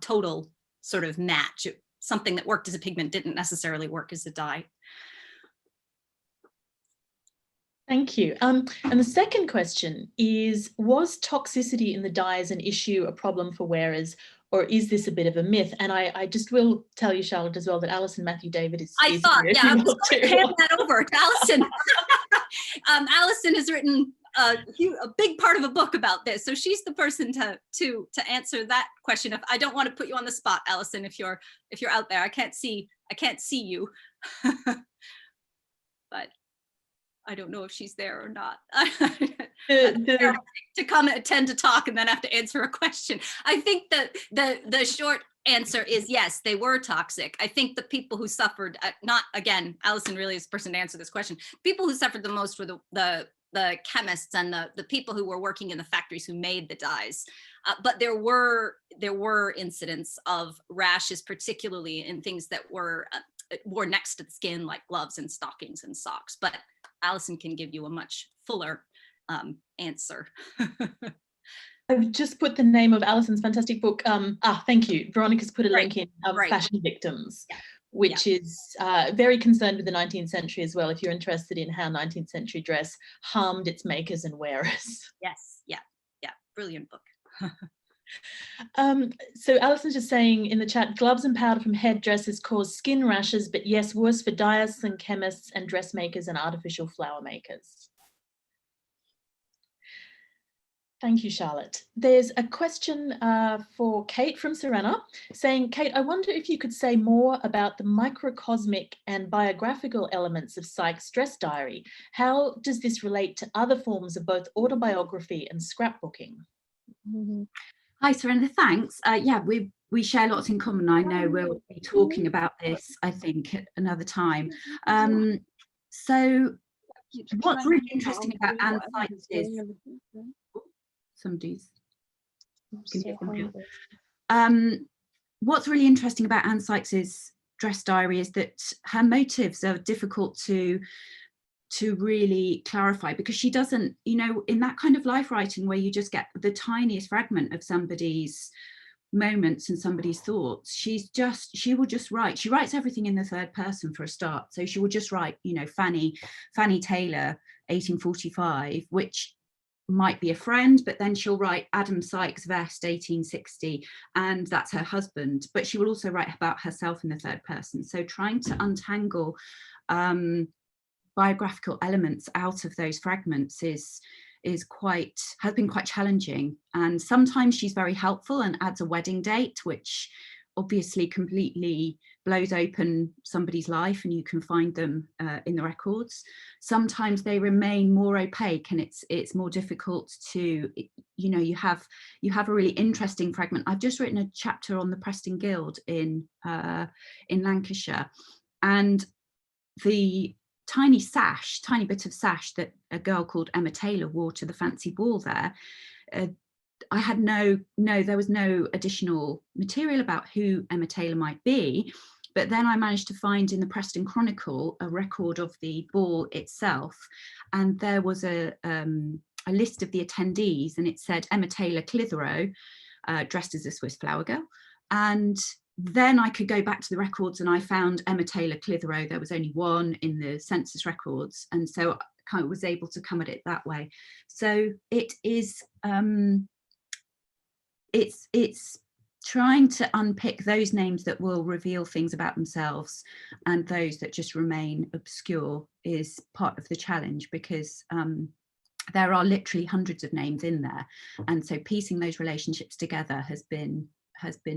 total sort of match. Something that worked as a pigment didn't necessarily work as a dye. Thank you. And the second question is, was toxicity in the dyes an issue, a problem for wearers, or is this a bit of a myth? And I just will tell you, Charlotte, as well, that Alison Matthew David is I thought, yeah, I was going to hand that over to Alison. Alison has written a big part of a book about this, so she's the person to answer that question. If I don't want to put you on the spot, Alison, if you're out there, I can't see you, but I don't know if she's there or not. To come attend to talk and then have to answer a question. I think that the short answer is yes, they were toxic. I think the people who suffered, Alison really is the person to answer this question. People who suffered the most were the chemists and the people who were working in the factories who made the dyes. But there were incidents of rashes, particularly in things that were next to the skin, like gloves and stockings and socks. But Alison can give you a much fuller answer. I've just put the name of Alison's fantastic book. Thank you. Veronica's put a link in of Fashion Victims, which is very concerned with the 19th century as well, if you're interested in how 19th century dress harmed its makers and wearers. Yes, yeah, brilliant book. So Alison's just saying in the chat, gloves and powder from hairdressers cause skin rashes, but yes, worse for dyers and chemists and dressmakers and artificial flower makers. Thank you, Charlotte. There's a question for Kate from Serena saying, Kate, I wonder if you could say more about the microcosmic and biographical elements of Sykes' dress diary. How does this relate to other forms of both autobiography and scrapbooking? Mm-hmm. Hi, Serena, thanks. Yeah, we share lots in common. I know we'll be talking about this, I think, at another time. So what's really interesting about Anne Sykes is... what's really interesting about Anne Sykes's dress diary is that her motives are difficult to really clarify, because she doesn't, in that kind of life writing where you just get the tiniest fragment of somebody's moments and somebody's thoughts, she will just write. She writes everything in the third person for a start. So she will just write, you know, Fanny Taylor, 1845, which might be a friend, but then she'll write Adam Sykes Vest, 1860, and that's her husband. But she will also write about herself in the third person. So trying to untangle biographical elements out of those fragments has been quite challenging. And sometimes she's very helpful and adds a wedding date, which obviously completely blows open somebody's life, and you can find them in the records. Sometimes they remain more opaque, and it's more difficult to, you know, you have a really interesting fragment. I've just written a chapter on the Preston Guild in Lancashire, and the tiny bit of sash that a girl called Emma Taylor wore to the fancy ball there, there was no additional material about who Emma Taylor might be. But then I managed to find in the Preston Chronicle a record of the ball itself, and there was a list of the attendees, and it said Emma Taylor Clitheroe, dressed as a Swiss flower girl. And then I could go back to the records, and I found Emma Taylor Clitheroe. There was only one in the census records, and so I kind of was able to come at it that way. So it is, it's trying to unpick those names that will reveal things about themselves, and those that just remain obscure is part of the challenge, because there are literally hundreds of names in there, and so piecing those relationships together has been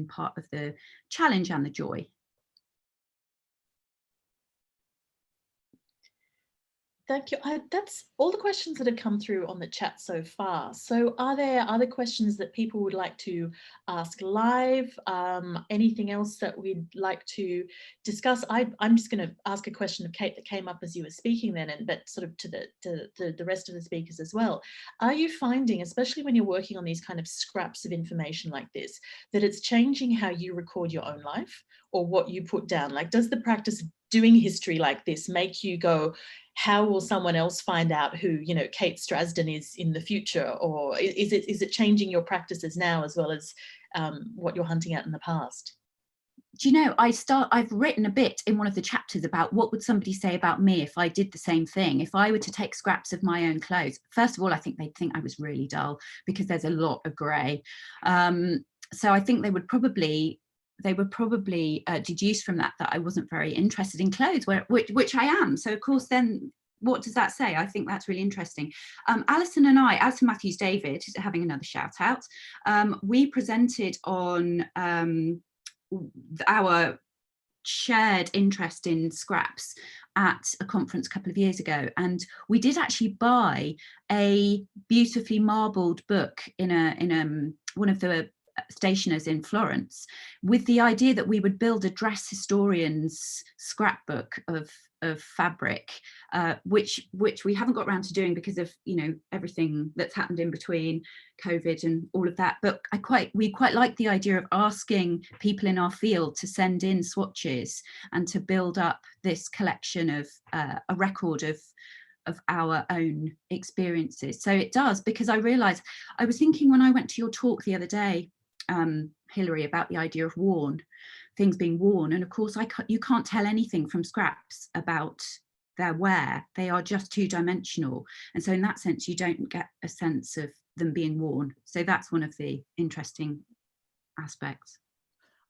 part of the challenge and the joy. Thank you. That's all the questions that have come through on the chat so far. So are there other questions that people would like to ask live? Anything else that we'd like to discuss? I'm just going to ask a question of Kate that came up as you were speaking then, but sort of to the rest of the speakers as well. Are you finding, especially when you're working on these kind of scraps of information like this, that it's changing how you record your own life or what you put down? Like, does the practice of doing history like this make you go, how will someone else find out who, you know, Kate Strasdin is in the future? Or is it changing your practices now as well as what you're hunting out in the past? Do you know, I've written a bit in one of the chapters about what would somebody say about me if I did the same thing, if I were to take scraps of my own clothes. First of all, I think they'd think I was really dull, because there's a lot of grey. So I think they would probably deduce from that I wasn't very interested in clothes, which I am. So of course, then what does that say? I think that's really interesting. Alison Matthews David, having another shout out, we presented on our shared interest in scraps at a conference a couple of years ago, and we did actually buy a beautifully marbled book in one of the stationers in Florence, with the idea that we would build a dress historian's scrapbook of fabric, which we haven't got around to doing because of, you know, everything that's happened in between COVID and all of that. But we quite like the idea of asking people in our field to send in swatches and to build up this collection of a record of our own experiences. So it does, because I realized, I was thinking when I went to your talk the other day, Hilary, about the idea of things being worn, and of course you can't tell anything from scraps about their wear. They are just two-dimensional, and so in that sense you don't get a sense of them being worn. So that's one of the interesting aspects.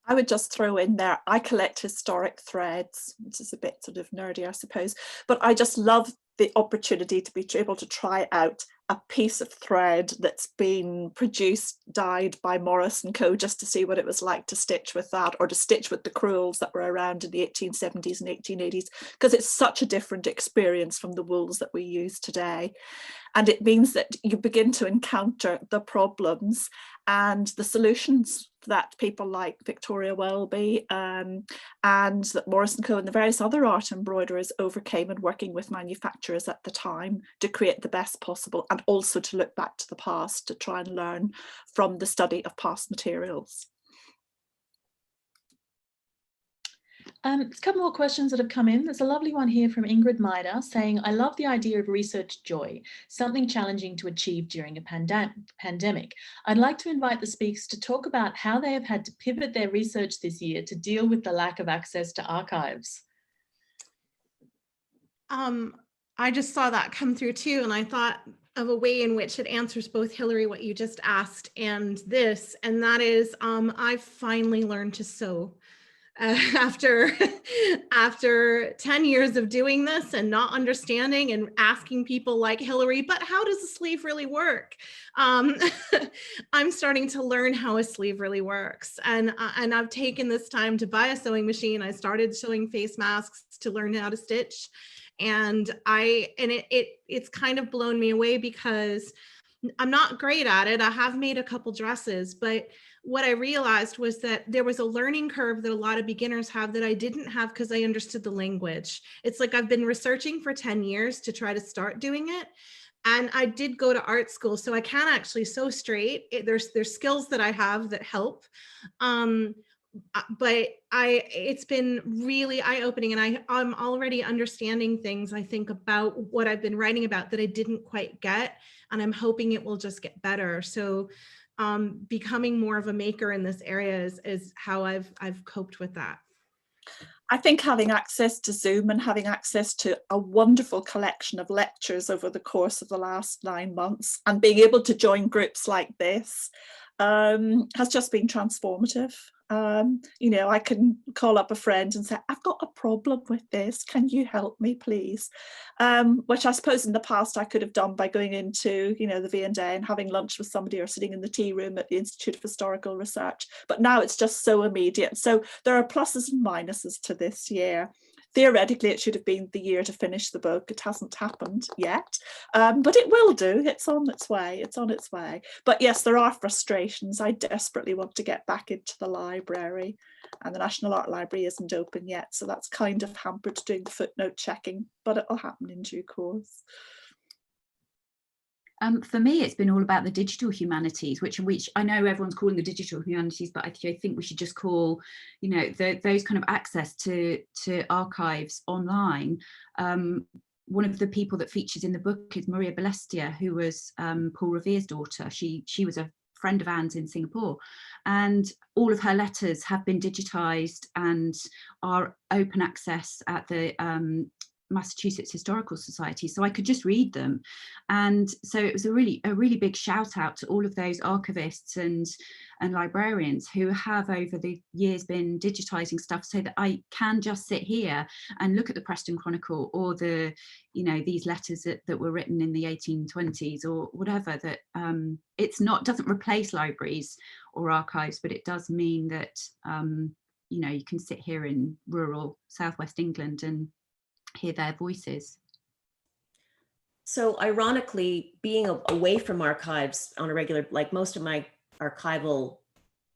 I would just throw in there, I collect historic threads, which is a bit sort of nerdy, I suppose, but I just love the opportunity to be able to try out a piece of thread that's been produced, dyed by Morris & Co, just to see what it was like to stitch with that, or to stitch with the crewels that were around in the 1870s and 1880s, because it's such a different experience from the wools that we use today. And it means that you begin to encounter the problems and the solutions that people like Victoria Welby and that Morris & Co and the various other art embroiderers overcame in working with manufacturers at the time to create the best possible, and also to look back to the past to try and learn from the study of past materials. A couple more questions that have come in. There's a lovely one here from Ingrid Mida saying, I love the idea of research joy, something challenging to achieve during a pandemic. I'd like to invite the speakers to talk about how they have had to pivot their research this year to deal with the lack of access to archives. I just saw that come through too, and I thought of a way in which it answers both, Hilary, what you just asked and this, and that is I've finally learned to sew. After 10 years of doing this and not understanding and asking people like Hilary, but how does a sleeve really work? I'm starting to learn how a sleeve really works. And I've taken this time to buy a sewing machine. I started sewing face masks to learn how to stitch. And it's kind of blown me away because I'm not great at it. I have made a couple dresses, but what I realized was that there was a learning curve that a lot of beginners have that I didn't have because I understood the language. It's like I've been researching for 10 years to try to start doing it. And I did go to art school, so I can actually sew straight. There's skills that I have that help. But it's been really eye-opening, and I'm already understanding things, I think, about what I've been writing about that I didn't quite get, and I'm hoping it will just get better. So becoming more of a maker in this area is how I've coped with that. I think having access to Zoom and having access to a wonderful collection of lectures over the course of the last 9 months and being able to join groups like this has just been transformative. You know, I can call up a friend and say, I've got a problem with this, can you help me please? Which I suppose in the past I could have done by going into, you know, the V&A and having lunch with somebody or sitting in the tea room at the Institute of Historical Research. But now it's just so immediate. So there are pluses and minuses to this year. Theoretically, it should have been the year to finish the book. It hasn't happened yet, but it will do. It's on its way. It's on its way. But yes, there are frustrations. I desperately want to get back into the library, and the National Art Library isn't open yet. So that's kind of hampered doing the footnote checking, but it'll happen in due course. For me, it's been all about the digital humanities, which I know everyone's calling the digital humanities, but I think we should just call, you know, those kind of access to archives online. One of the people that features in the book is Maria Balestia, who was Paul Revere's daughter. She was a friend of Anne's in Singapore, and all of her letters have been digitized and are open access at the Massachusetts Historical Society, so I could just read them. And so it was a really big shout out to all of those archivists and librarians who have over the years been digitizing stuff so that I can just sit here and look at the Preston Chronicle or the, you know, these letters that were written in the 1820s or whatever. That it's not, doesn't replace libraries or archives, but it does mean that you know, you can sit here in rural southwest England and hear their voices. So ironically, being away from archives on a regular, like most of my archival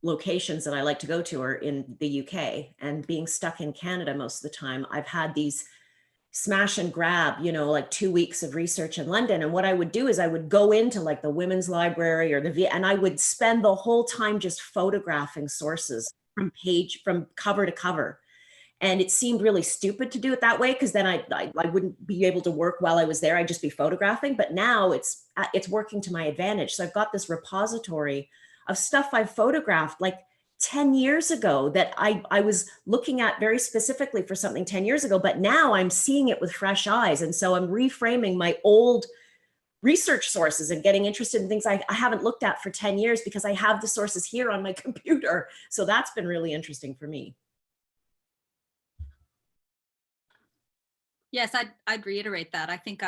locations that I like to go to are in the UK, and being stuck in Canada most of the time, I've had these smash and grab, you know, like 2 weeks of research in London. And what I would do is I would go into like the women's library or and I would spend the whole time just photographing sources from cover to cover. And it seemed really stupid to do it that way, because then I wouldn't be able to work while I was there. I'd just be photographing. But now it's working to my advantage. So I've got this repository of stuff I've photographed like 10 years ago that I was looking at very specifically for something 10 years ago, but now I'm seeing it with fresh eyes. And so I'm reframing my old research sources and getting interested in things I haven't looked at for 10 years because I have the sources here on my computer. So that's been really interesting for me. Yes, I'd reiterate that. I think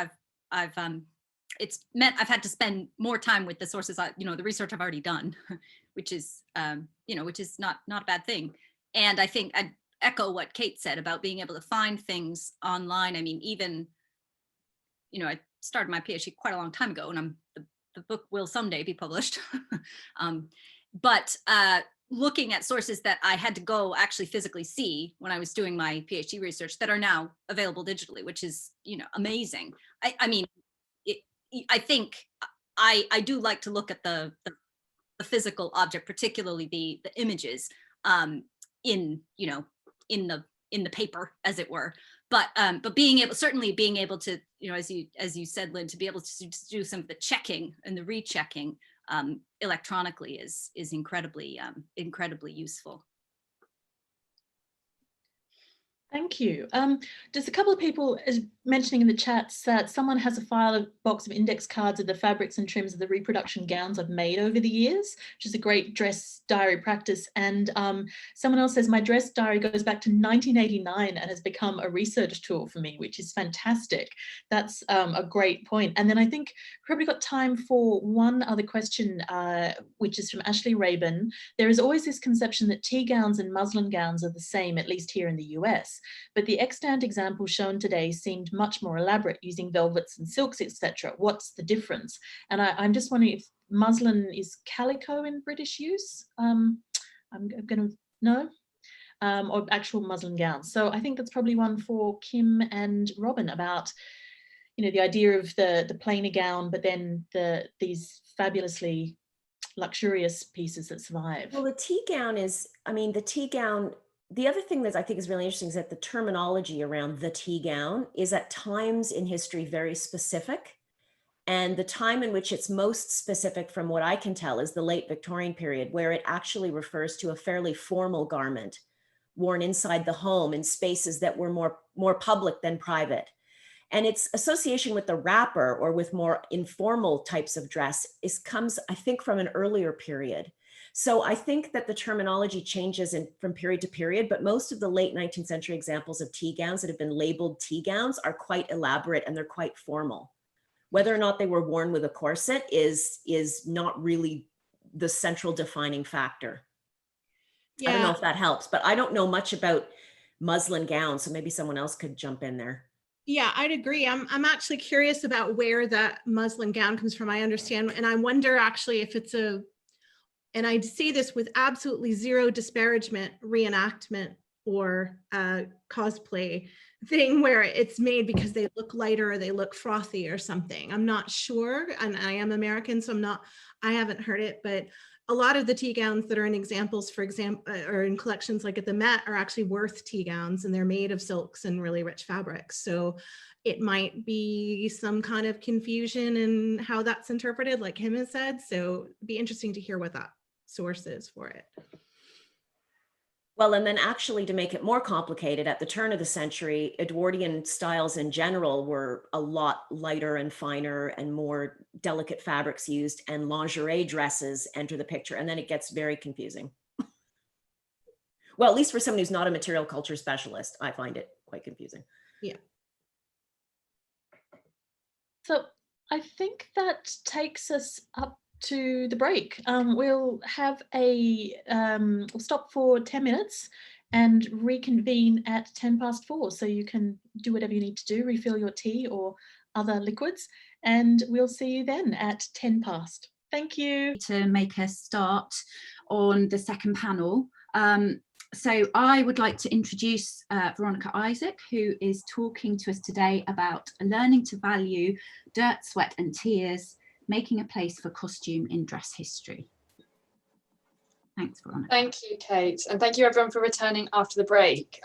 it's meant I've had to spend more time with the sources, the research I've already done, which is, which is not a bad thing. And I think I'd echo what Kate said about being able to find things online. I mean, even, I started my PhD quite a long time ago, and the book will someday be published. But looking at sources that I had to go actually physically see when I was doing my PhD research that are now available digitally, which is, amazing. I think I do like to look at the physical object, particularly the images in the in the paper, as it were. But certainly being able to, you know, as you said, Lynn, to be able to do some of the checking and the rechecking electronically is incredibly useful. Thank you. Just a couple of people is mentioning in the chats that someone has a box of index cards of the fabrics and trims of the reproduction gowns I've made over the years, which is a great dress diary practice. And someone else says, my dress diary goes back to 1989 and has become a research tool for me, which is fantastic. That's a great point. And then I think we've probably got time for one other question, which is from Ashley Robyne. There is always this conception that tea gowns and muslin gowns are the same, at least here in the US. But the extant example shown today seemed much more elaborate, using velvets and silks, etc. What's the difference? And I'm just wondering if muslin is calico in British use. I'm going to know, or actual muslin gowns. So I think that's probably one for Kim and Robyne about, you know, the idea of the plainer gown, but then these fabulously luxurious pieces that survive. Well, the tea gown is, I mean, the tea gown. The other thing that I think is really interesting is that the terminology around the tea gown is at times in history very specific. And the time in which it's most specific, from what I can tell, is the late Victorian period, where it actually refers to a fairly formal garment worn inside the home in spaces that were more public than private. And its association with the wrapper or with more informal types of dress comes, I think, from an earlier period. So I think that the terminology changes from period to period, but most of the late 19th century examples of tea gowns that have been labeled tea gowns are quite elaborate and they're quite formal. Whether or not they were worn with a corset is not really the central defining factor. Yeah. I don't know if that helps, but I don't know much about muslin gowns, so maybe someone else could jump in there. Yeah, I'd agree. I'm actually curious about where that muslin gown comes from. I understand, and I wonder actually if it's and I say this with absolutely zero disparagement, reenactment or cosplay thing where it's made because they look lighter or they look frothy or something. I'm not sure, and I am American, so I haven't heard it, but a lot of the tea gowns that are in examples, for example, or in collections like at the Met, are actually Worth tea gowns, and they're made of silks and really rich fabrics. So it might be some kind of confusion in how that's interpreted, like Kim has said. So it'd be interesting to hear what that source is for it. Well, and then actually, to make it more complicated, at the turn of the century, Edwardian styles in general were a lot lighter and finer and more delicate fabrics used, and lingerie dresses enter the picture, and then it gets very confusing. Well, at least for someone who's not a material culture specialist, I find it quite confusing. Yeah. So I think that takes us up to the break. We'll have we'll stop for 10 minutes and reconvene at 4:10, so you can do whatever you need to do, refill your tea or other liquids, and we'll see you then at 10 past. Thank you. To make a start on the second panel. So I would like to introduce Veronica Isaac, who is talking to us today about learning to value dirt, sweat and tears, making a place for costume in dress history. Thanks, Veronica. Thank you, Kate. And thank you everyone for returning after the break.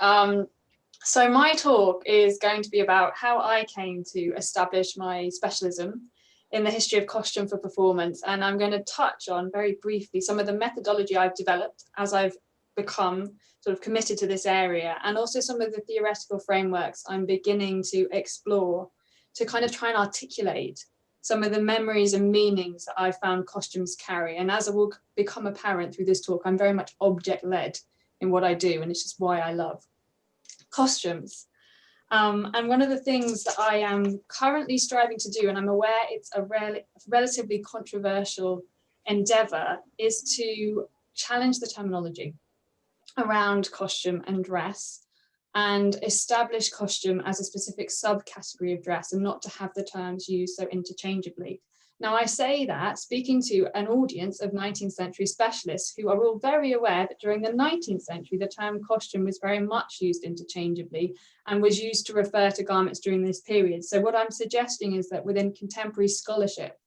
So my talk is going to be about how I came to establish my specialism in the history of costume for performance. And I'm going to touch on very briefly some of the methodology I've developed as I've become sort of committed to this area, and also some of the theoretical frameworks I'm beginning to explore to kind of try and articulate some of the memories and meanings that I found costumes carry. And as it will become apparent through this talk, I'm very much object-led in what I do, and it's just why I love costumes. And one of the things that I am currently striving to do, and I'm aware it's a relatively controversial endeavor, is to challenge the terminology around costume and dress, and establish costume as a specific subcategory of dress, and not to have the terms used so interchangeably. Now, I say that speaking to an audience of 19th century specialists who are all very aware that during the 19th century, the term costume was very much used interchangeably and was used to refer to garments during this period. So what I'm suggesting is that within contemporary scholarship,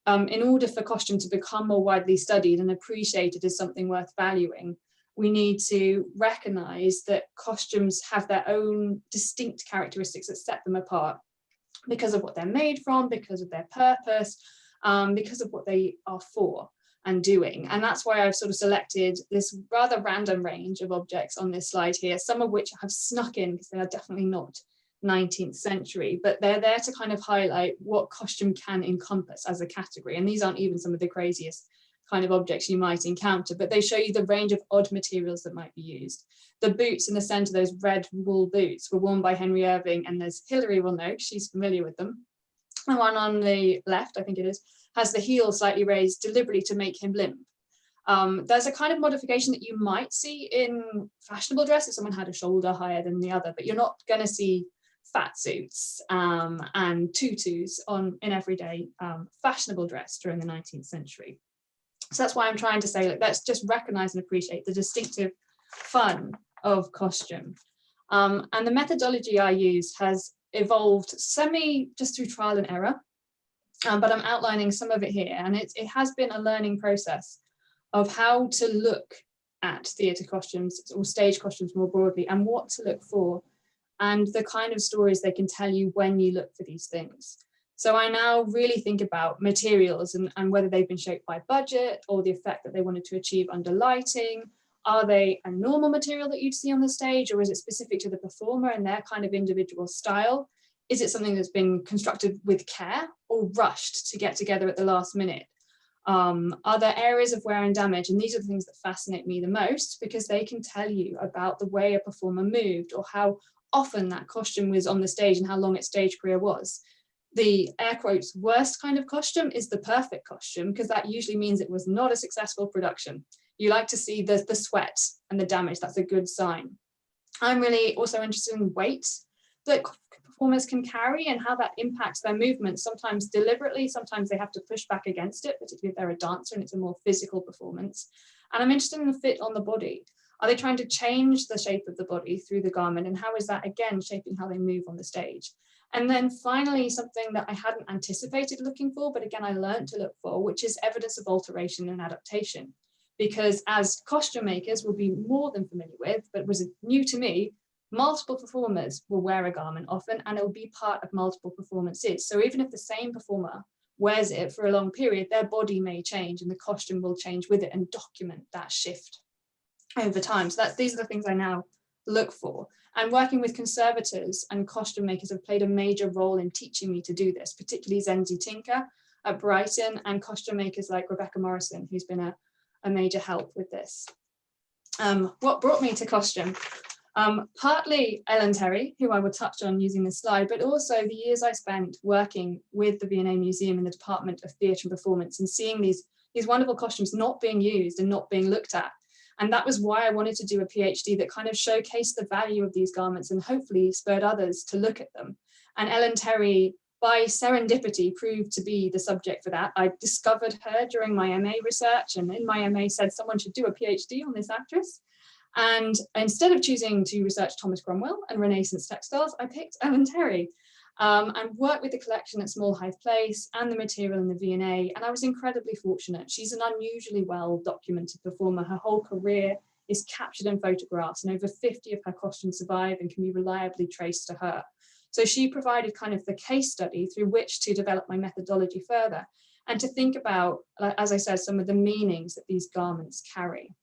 in order for costume to become more widely studied and appreciated as something worth valuing, we need to recognize that costumes have their own distinct characteristics that set them apart because of what they're made from, because of their purpose, because of what they are for and doing. And that's why I've sort of selected this rather random range of objects on this slide here, some of which have snuck in because they are definitely not 19th century, but they're there to kind of highlight what costume can encompass as a category. And these aren't even some of the craziest kind of objects you might encounter, but they show you the range of odd materials that might be used. The boots in the center, those red wool boots, were worn by Henry Irving, and as Hilary will know, she's familiar with them. The one on the left, I think it is, has the heel slightly raised deliberately to make him limp. There's a kind of modification that you might see in fashionable dress if someone had a shoulder higher than the other, but you're not going to see fat suits and tutus in everyday fashionable dress during the 19th century. So that's why I'm trying to say, look, let's just recognize and appreciate the distinctive fun of costume. And the methodology I use has evolved just through trial and error, but I'm outlining some of it here. And it has been a learning process of how to look at theatre costumes or stage costumes more broadly, and what to look for, and the kind of stories they can tell you when you look for these things. So I now really think about materials and whether they've been shaped by budget or the effect that they wanted to achieve under lighting. Are they a normal material that you'd see on the stage, or is it specific to the performer and their kind of individual style? Is it something that's been constructed with care or rushed to get together at the last minute? Are there areas of wear and damage? And these are the things that fascinate me the most, because they can tell you about the way a performer moved, or how often that costume was on the stage and how long its stage career was. The air quotes worst kind of costume is the perfect costume, because that usually means it was not a successful production. You like to see the sweat and the damage. That's a good sign. I'm really also interested in weight that performers can carry and how that impacts their movement, sometimes deliberately, sometimes they have to push back against it, particularly if they're a dancer and it's a more physical performance. And I'm interested in the fit on the body. Are they trying to change the shape of the body through the garment, and how is that again shaping how they move on the stage? And then finally, something that I hadn't anticipated looking for, but again I learned to look for, which is evidence of alteration and adaptation. Because as costume makers will be more than familiar with, but was new to me, multiple performers will wear a garment often, and it will be part of multiple performances. So even if the same performer wears it for a long period, their body may change and the costume will change with it, and document that shift over time. So these are the things I now look for. And working with conservators and costume makers have played a major role in teaching me to do this, particularly Zenzi Tinker at Brighton, and costume makers like Rebecca Morrison, who's been a major help with this. What brought me to costume? Partly Ellen Terry, who I will touch on using this slide, but also the years I spent working with the V&A Museum in the Department of Theatre and Performance, and seeing these wonderful costumes not being used and not being looked at. And that was why I wanted to do a PhD that kind of showcased the value of these garments and hopefully spurred others to look at them. And Ellen Terry, by serendipity, proved to be the subject for that. I discovered her during my MA research, and in my MA said someone should do a PhD on this actress. And instead of choosing to research Thomas Cromwell and Renaissance textiles, I picked Ellen Terry and worked with the collection at Small Hythe Place and the material in the V&A. And I was incredibly fortunate. She's an unusually well documented performer. Her whole career is captured in photographs, and over 50 of her costumes survive and can be reliably traced to her. So she provided kind of the case study through which to develop my methodology further, and to think about, as I said, some of the meanings that these garments carry.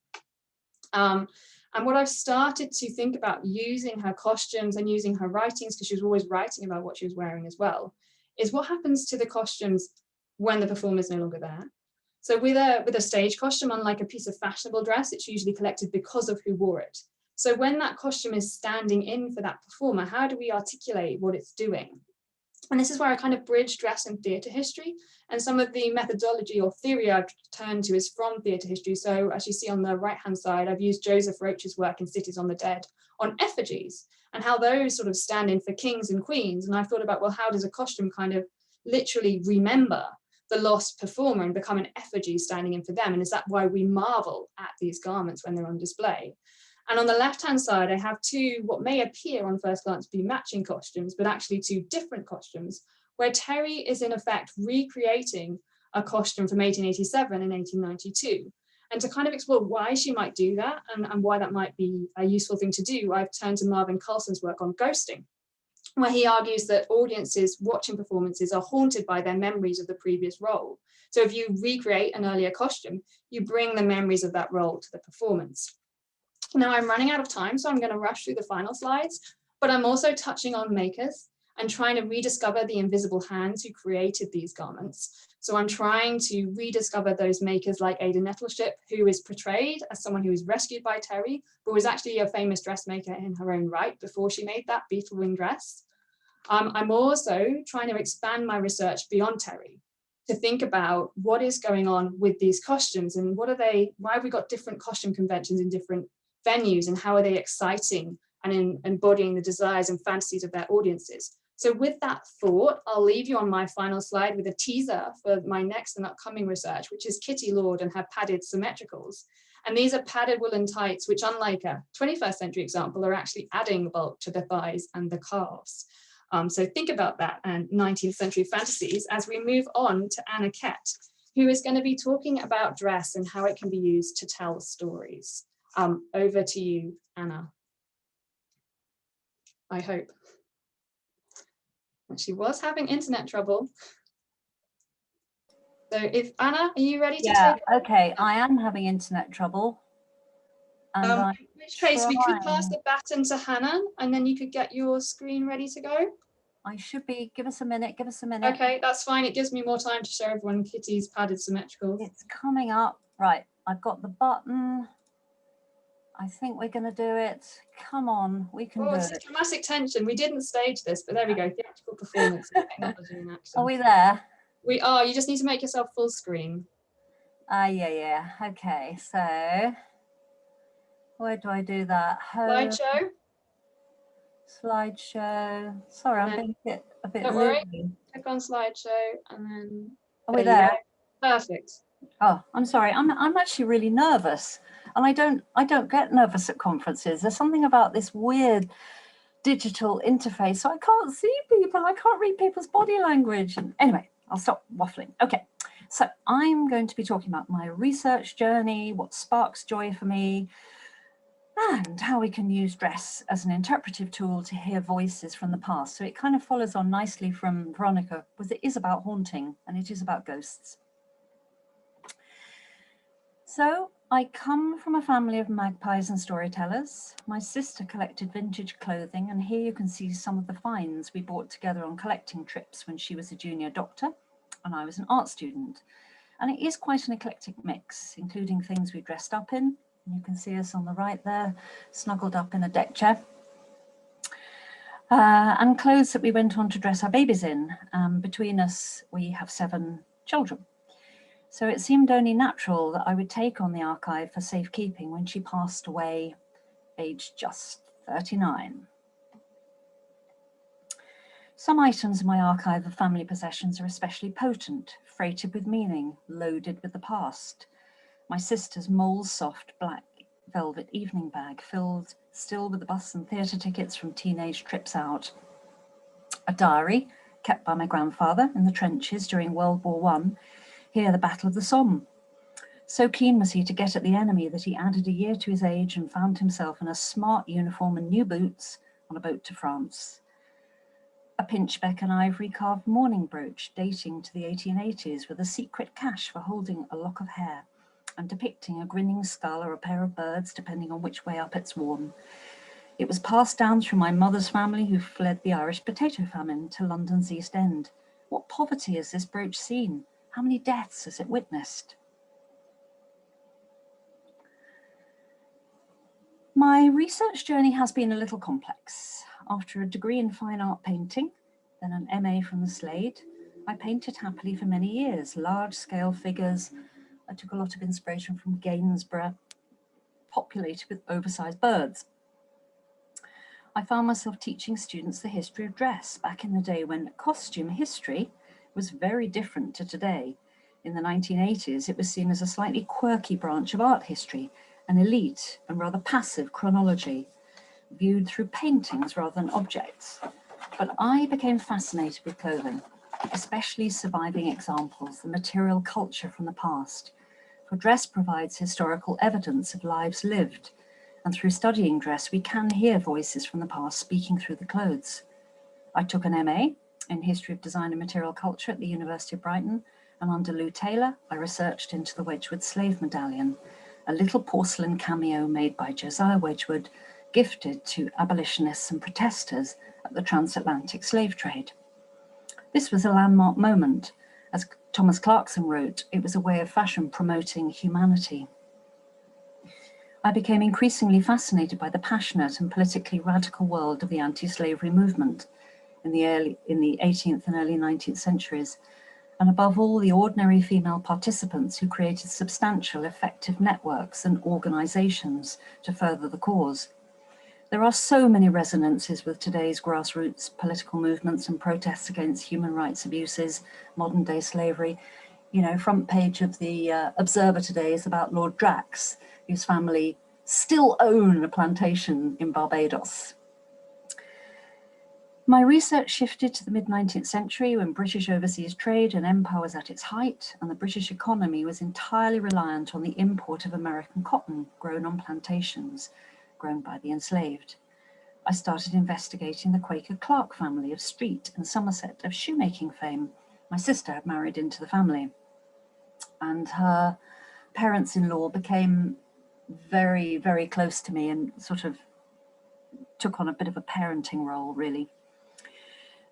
And what I've started to think about using her costumes and using her writings, because she was always writing about what she was wearing as well, is what happens to the costumes when the performer is no longer there. So with a stage costume, unlike a piece of fashionable dress, it's usually collected because of who wore it. So when that costume is standing in for that performer, how do we articulate what it's doing? And this is where I kind of bridge dress and theatre history, and some of the methodology or theory I've turned to is from theatre history. So as you see on the right-hand side, I've used Joseph Roach's work in Cities on the Dead on effigies, and how those sort of stand in for kings and queens. And I thought about, well, how does a costume kind of literally remember the lost performer and become an effigy standing in for them? And is that why we marvel at these garments when they're on display? And on the left-hand side, I have two, what may appear on first glance to be matching costumes, but actually two different costumes, where Terry is in effect recreating a costume from 1887 and 1892. And to kind of explore why she might do that and why that might be a useful thing to do, I've turned to Marvin Carlson's work on ghosting, where he argues that audiences watching performances are haunted by their memories of the previous role. So if you recreate an earlier costume, you bring the memories of that role to the performance. Now I'm running out of time, so I'm going to rush through the final slides, but I'm also touching on makers and trying to rediscover the invisible hands who created these garments. So I'm trying to rediscover those makers like Ada Nettleship, who is portrayed as someone who was rescued by Terry, but was actually a famous dressmaker in her own right before she made that beetle wing dress. I'm also trying to expand my research beyond Terry to think about what is going on with these costumes and what are they, why have we got different costume conventions in different venues, and how are they exciting and embodying the desires and fantasies of their audiences. So with that thought, I'll leave you on my final slide with a teaser for my next and upcoming research, which is Kitty Lord and her padded symmetricals. And these are padded woolen tights, which unlike a 21st century example, are actually adding bulk to the thighs and the calves. So think about that and 19th century fantasies as we move on to Anna Kett, who is going to be talking about dress and how it can be used to tell stories. Over to you, Anna. I hope. She was having internet trouble. So if Anna, are you ready to take it? Okay, I am having internet trouble. And which case we could pass the baton to Hannah and then you could get your screen ready to go. I should be, give us a minute. Okay, that's fine. It gives me more time to show everyone Kitty's padded symmetricals. It's coming up. Right, I've got the button. I think we're going to do it. Come on, we can do it's it. Dramatic tension. We didn't stage this, but there we go. Theatrical performance. Technology in action. Are we there? We are. You just need to make yourself full screen. Yeah. Okay, so where do I do that? Slideshow. Slideshow. Sorry, I'm being a bit Don't worry. loopy. Click on slideshow and then. Are we there? Perfect. Oh, I'm sorry. I'm actually really nervous, and I don't get nervous at conferences. There's something about this weird digital interface, so I can't see people. I can't read people's body language. And anyway, I'll stop waffling. Okay, so I'm going to be talking about my research journey, what sparks joy for me, and how we can use dress as an interpretive tool to hear voices from the past. So it kind of follows on nicely from Veronica, because it is about haunting and it is about ghosts. So I come from a family of magpies and storytellers. My sister collected vintage clothing, and here you can see some of the finds we brought together on collecting trips when she was a junior doctor and I was an art student. And it is quite an eclectic mix, including things we dressed up in. And you can see us on the right there, snuggled up in a deck chair. And clothes that we went on to dress our babies in. Between us, we have 7 children. So it seemed only natural that I would take on the archive for safekeeping when she passed away, aged just 39. Some items in my archive of family possessions are especially potent, freighted with meaning, loaded with the past. My sister's mole-soft black velvet evening bag filled still with the bus and theatre tickets from teenage trips out. A diary kept by my grandfather in the trenches during World War I, here the Battle of the Somme. So keen was he to get at the enemy that he added a year to his age and found himself in a smart uniform and new boots on a boat to France. A pinchbeck and ivory carved mourning brooch dating to the 1880s with a secret cache for holding a lock of hair and depicting a grinning skull or a pair of birds, depending on which way up it's worn. It was passed down through my mother's family, who fled the Irish potato famine to London's East End. What poverty has this brooch seen? How many deaths has it witnessed? My research journey has been a little complex. After a degree in fine art painting, then an MA from the Slade, I painted happily for many years, large-scale figures. I took a lot of inspiration from Gainsborough, populated with oversized birds. I found myself teaching students the history of dress back in the day when costume history was very different to today. In the 1980s, it was seen as a slightly quirky branch of art history, an elite and rather passive chronology, viewed through paintings rather than objects. But I became fascinated with clothing, especially surviving examples, the material culture from the past, for dress provides historical evidence of lives lived, and through studying dress, we can hear voices from the past speaking through the clothes. I took an MA in History of Design and Material Culture at the University of Brighton, and under Lou Taylor, I researched into the Wedgwood slave medallion, a little porcelain cameo made by Josiah Wedgwood, gifted to abolitionists and protesters at the transatlantic slave trade. This was a landmark moment. As Thomas Clarkson wrote, it was a way of fashion promoting humanity. I became increasingly fascinated by the passionate and politically radical world of the anti-slavery movement in the 18th and early 19th centuries, and above all, the ordinary female participants who created substantial, effective networks and organizations to further the cause. There are so many resonances with today's grassroots political movements and protests against human rights abuses, modern day slavery. You know, front page of the Observer today is about Lord Drax, whose family still own a plantation in Barbados. My research shifted to the mid-19th century when British overseas trade and empire was at its height, and the British economy was entirely reliant on the import of American cotton grown on plantations, grown by the enslaved. I started investigating the Quaker Clark family of Street and Somerset of shoemaking fame. My sister had married into the family, and her parents-in-law became very, very close to me and sort of took on a bit of a parenting role, really.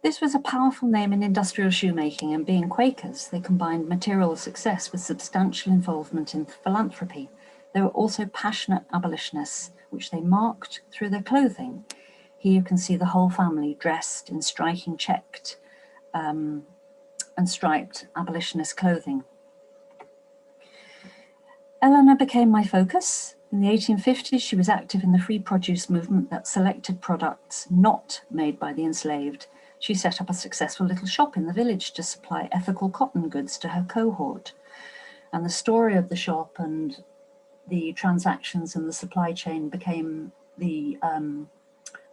This was a powerful name in industrial shoemaking, and being Quakers, they combined material success with substantial involvement in philanthropy. They were also passionate abolitionists, which they marked through their clothing. Here you can see the whole family dressed in striking checked and striped abolitionist clothing. Eleanor became my focus. In the 1850s, she was active in the free produce movement that selected products not made by the enslaved. She set up a successful little shop in the village to supply ethical cotton goods to her cohort. And the story of the shop and the transactions and the supply chain became the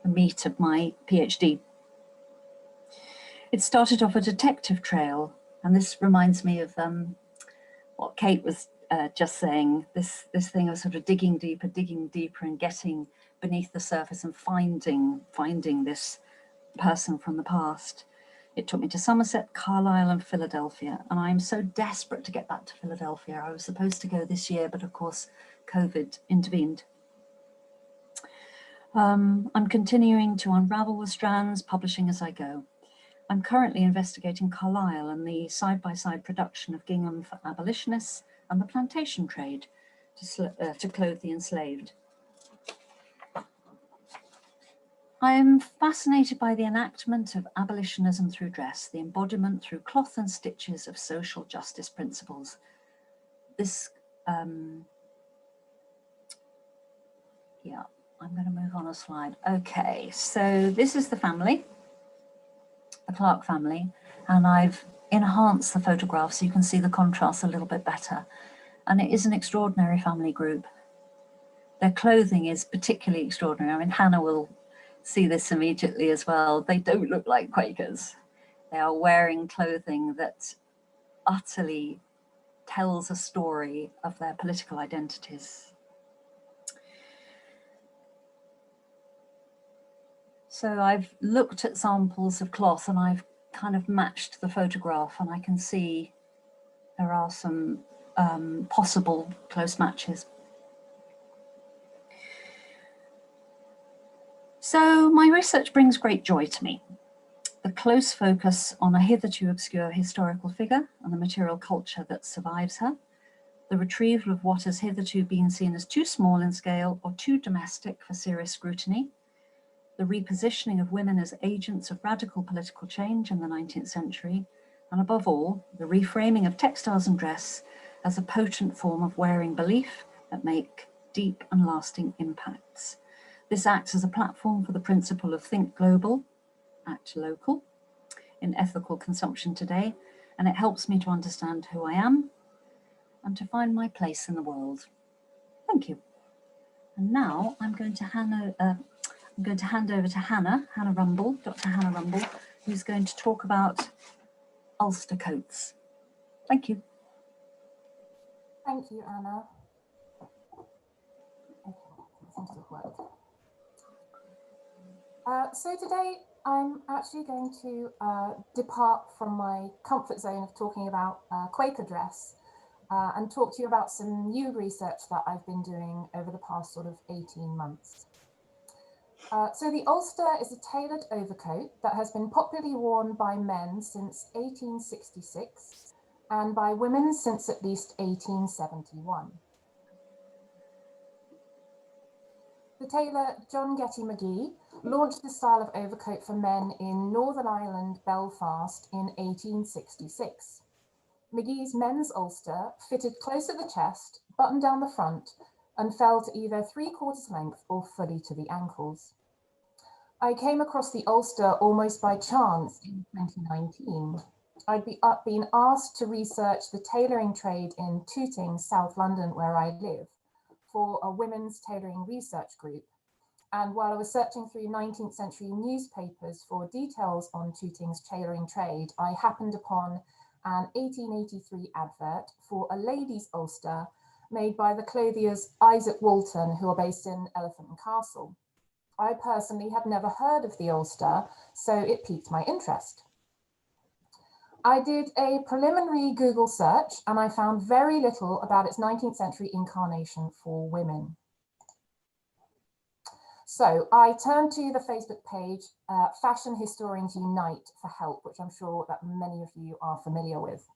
meat of my PhD. It started off a detective trail, and this reminds me of what Kate was just saying, this thing of sort of digging deeper and getting beneath the surface and finding this person from the past. It took me to Somerset, Carlisle and Philadelphia, and I'm so desperate to get back to Philadelphia. I was supposed to go this year, but of course COVID intervened. I'm continuing to unravel the strands, publishing as I go. I'm currently investigating Carlisle and the side-by-side production of gingham for abolitionists and the plantation trade to clothe the enslaved. I am fascinated by the enactment of abolitionism through dress, the embodiment through cloth and stitches of social justice principles. This, yeah, I'm going to move on a slide. Okay, so this is the family, the Clark family, and I've enhanced the photograph so you can see the contrast a little bit better. And it is an extraordinary family group. Their clothing is particularly extraordinary. I mean, Hannah will see this immediately as well. They don't look like Quakers. They are wearing clothing that utterly tells a story of their political identities. So I've looked at samples of cloth and I've kind of matched the photograph, and I can see there are some possible close matches. So my research brings great joy to me. The close focus on a hitherto obscure historical figure and the material culture that survives her, the retrieval of what has hitherto been seen as too small in scale or too domestic for serious scrutiny, the repositioning of women as agents of radical political change in the 19th century, and above all, the reframing of textiles and dress as a potent form of wearing belief that make deep and lasting impacts. This acts as a platform for the principle of think global, act local in ethical consumption today, and it helps me to understand who I am and to find my place in the world. Thank you. And now I'm going to hand over to Hannah Rumball, Dr. Hannah Rumball, who's going to talk about Ulster coats. Thank you. Thank you, Anna. Okay, seems to have worked. So today I'm actually going to depart from my comfort zone of talking about Quaker dress and talk to you about some new research that I've been doing over the past sort of 18 months. So the ulster is a tailored overcoat that has been popularly worn by men since 1866 and by women since at least 1871. The tailor John Getty McGee launched this style of overcoat for men in Northern Ireland, Belfast in 1866. McGee's men's ulster fitted close at the chest, buttoned down the front, and fell to either 3/4 length or fully to the ankles. I came across the ulster almost by chance in 2019. I'd been asked to research the tailoring trade in Tooting, South London, where I live, for a women's tailoring research group. And while I was searching through 19th century newspapers for details on Tooting's tailoring trade, I happened upon an 1883 advert for a ladies' ulster made by the clothiers Isaac Walton, who are based in Elephant and Castle. I personally had never heard of the ulster, so it piqued my interest. I did a preliminary Google search and I found very little about its 19th century incarnation for women. So I turned to the Facebook page, Fashion Historians Unite, for help, which I'm sure that many of you are familiar with.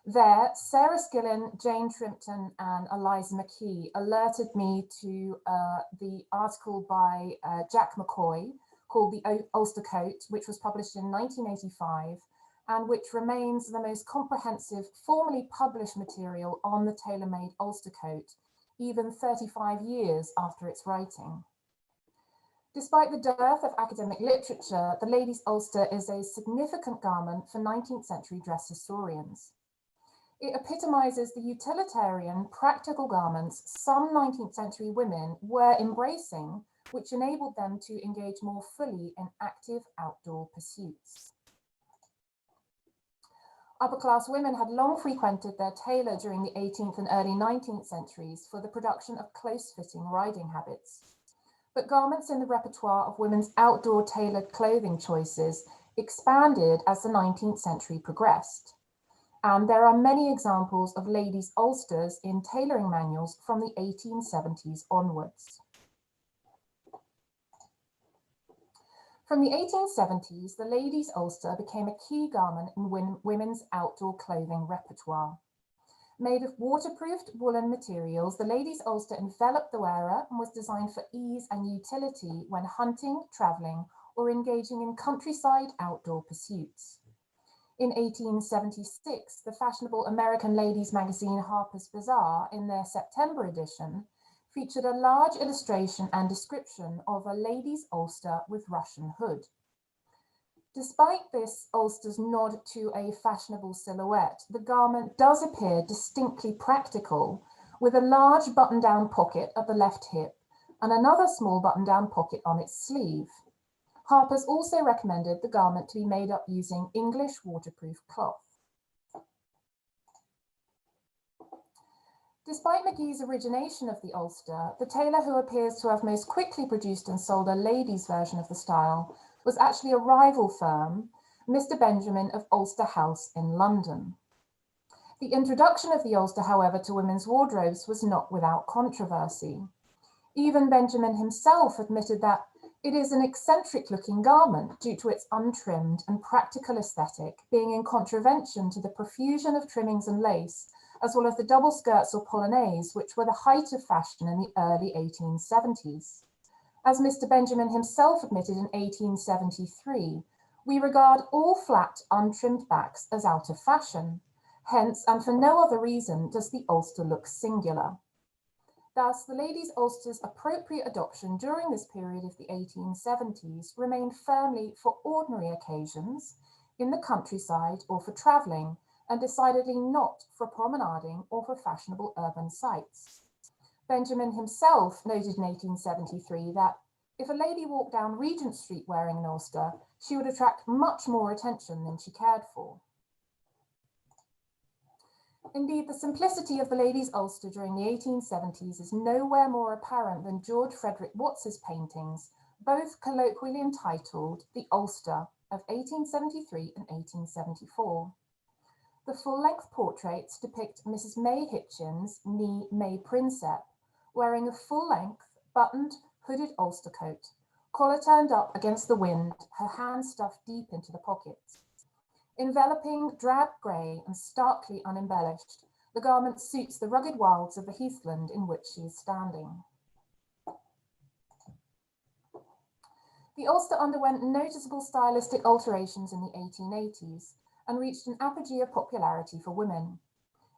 There, Sarah Skillen, Jane Trimpton, and Eliza McKee alerted me to the article by Jack McCoy called The Ulster Coat, which was published in 1985, and which remains the most comprehensive formally published material on the tailor-made Ulster coat, even 35 years after its writing. Despite the dearth of academic literature, the ladies' ulster is a significant garment for 19th century dress historians. It epitomizes the utilitarian, practical garments some 19th century women were embracing, which enabled them to engage more fully in active outdoor pursuits. Upper-class women had long frequented their tailor during the 18th and early 19th centuries for the production of close-fitting riding habits. But garments in the repertoire of women's outdoor tailored clothing choices expanded as the 19th century progressed. And there are many examples of ladies' ulsters in tailoring manuals from the 1870s onwards. From the 1870s, the ladies' ulster became a key garment in women's outdoor clothing repertoire. Made of waterproofed woolen materials, the ladies' ulster enveloped the wearer and was designed for ease and utility when hunting, traveling, or engaging in countryside outdoor pursuits. In 1876, the fashionable American ladies' magazine Harper's Bazaar, in their September edition, featured a large illustration and description of a lady's ulster with Russian hood. Despite this ulster's nod to a fashionable silhouette, the garment does appear distinctly practical, with a large button-down pocket at the left hip and another small button-down pocket on its sleeve. Harper's also recommended the garment to be made up using English waterproof cloth. Despite McGee's origination of the ulster, the tailor who appears to have most quickly produced and sold a ladies' version of the style was actually a rival firm, Mr. Benjamin of Ulster House in London. The introduction of the ulster, however, to women's wardrobes was not without controversy. Even Benjamin himself admitted that it is an eccentric-looking garment due to its untrimmed and practical aesthetic, being in contravention to the profusion of trimmings and lace, as well as the double skirts or polonaise, which were the height of fashion in the early 1870s. As Mr. Benjamin himself admitted in 1873, we regard all flat, untrimmed backs as out of fashion. Hence, and for no other reason, does the ulster look singular. Thus, the ladies' ulster's appropriate adoption during this period of the 1870s remained firmly for ordinary occasions, in the countryside or for travelling, and decidedly not for promenading or for fashionable urban sites. Benjamin himself noted in 1873 that if a lady walked down Regent Street wearing an ulster, she would attract much more attention than she cared for. Indeed, the simplicity of the ladies' ulster during the 1870s is nowhere more apparent than George Frederick Watts's paintings, both colloquially entitled The Ulster of 1873 and 1874. The full-length portraits depict Mrs. May Hitchens, née May Prinsep, wearing a full-length, buttoned, hooded ulster coat, collar turned up against the wind, her hands stuffed deep into the pockets. Enveloping drab grey and starkly unembellished, the garment suits the rugged wilds of the heathland in which she is standing. The ulster underwent noticeable stylistic alterations in the 1880s and reached an apogee of popularity for women.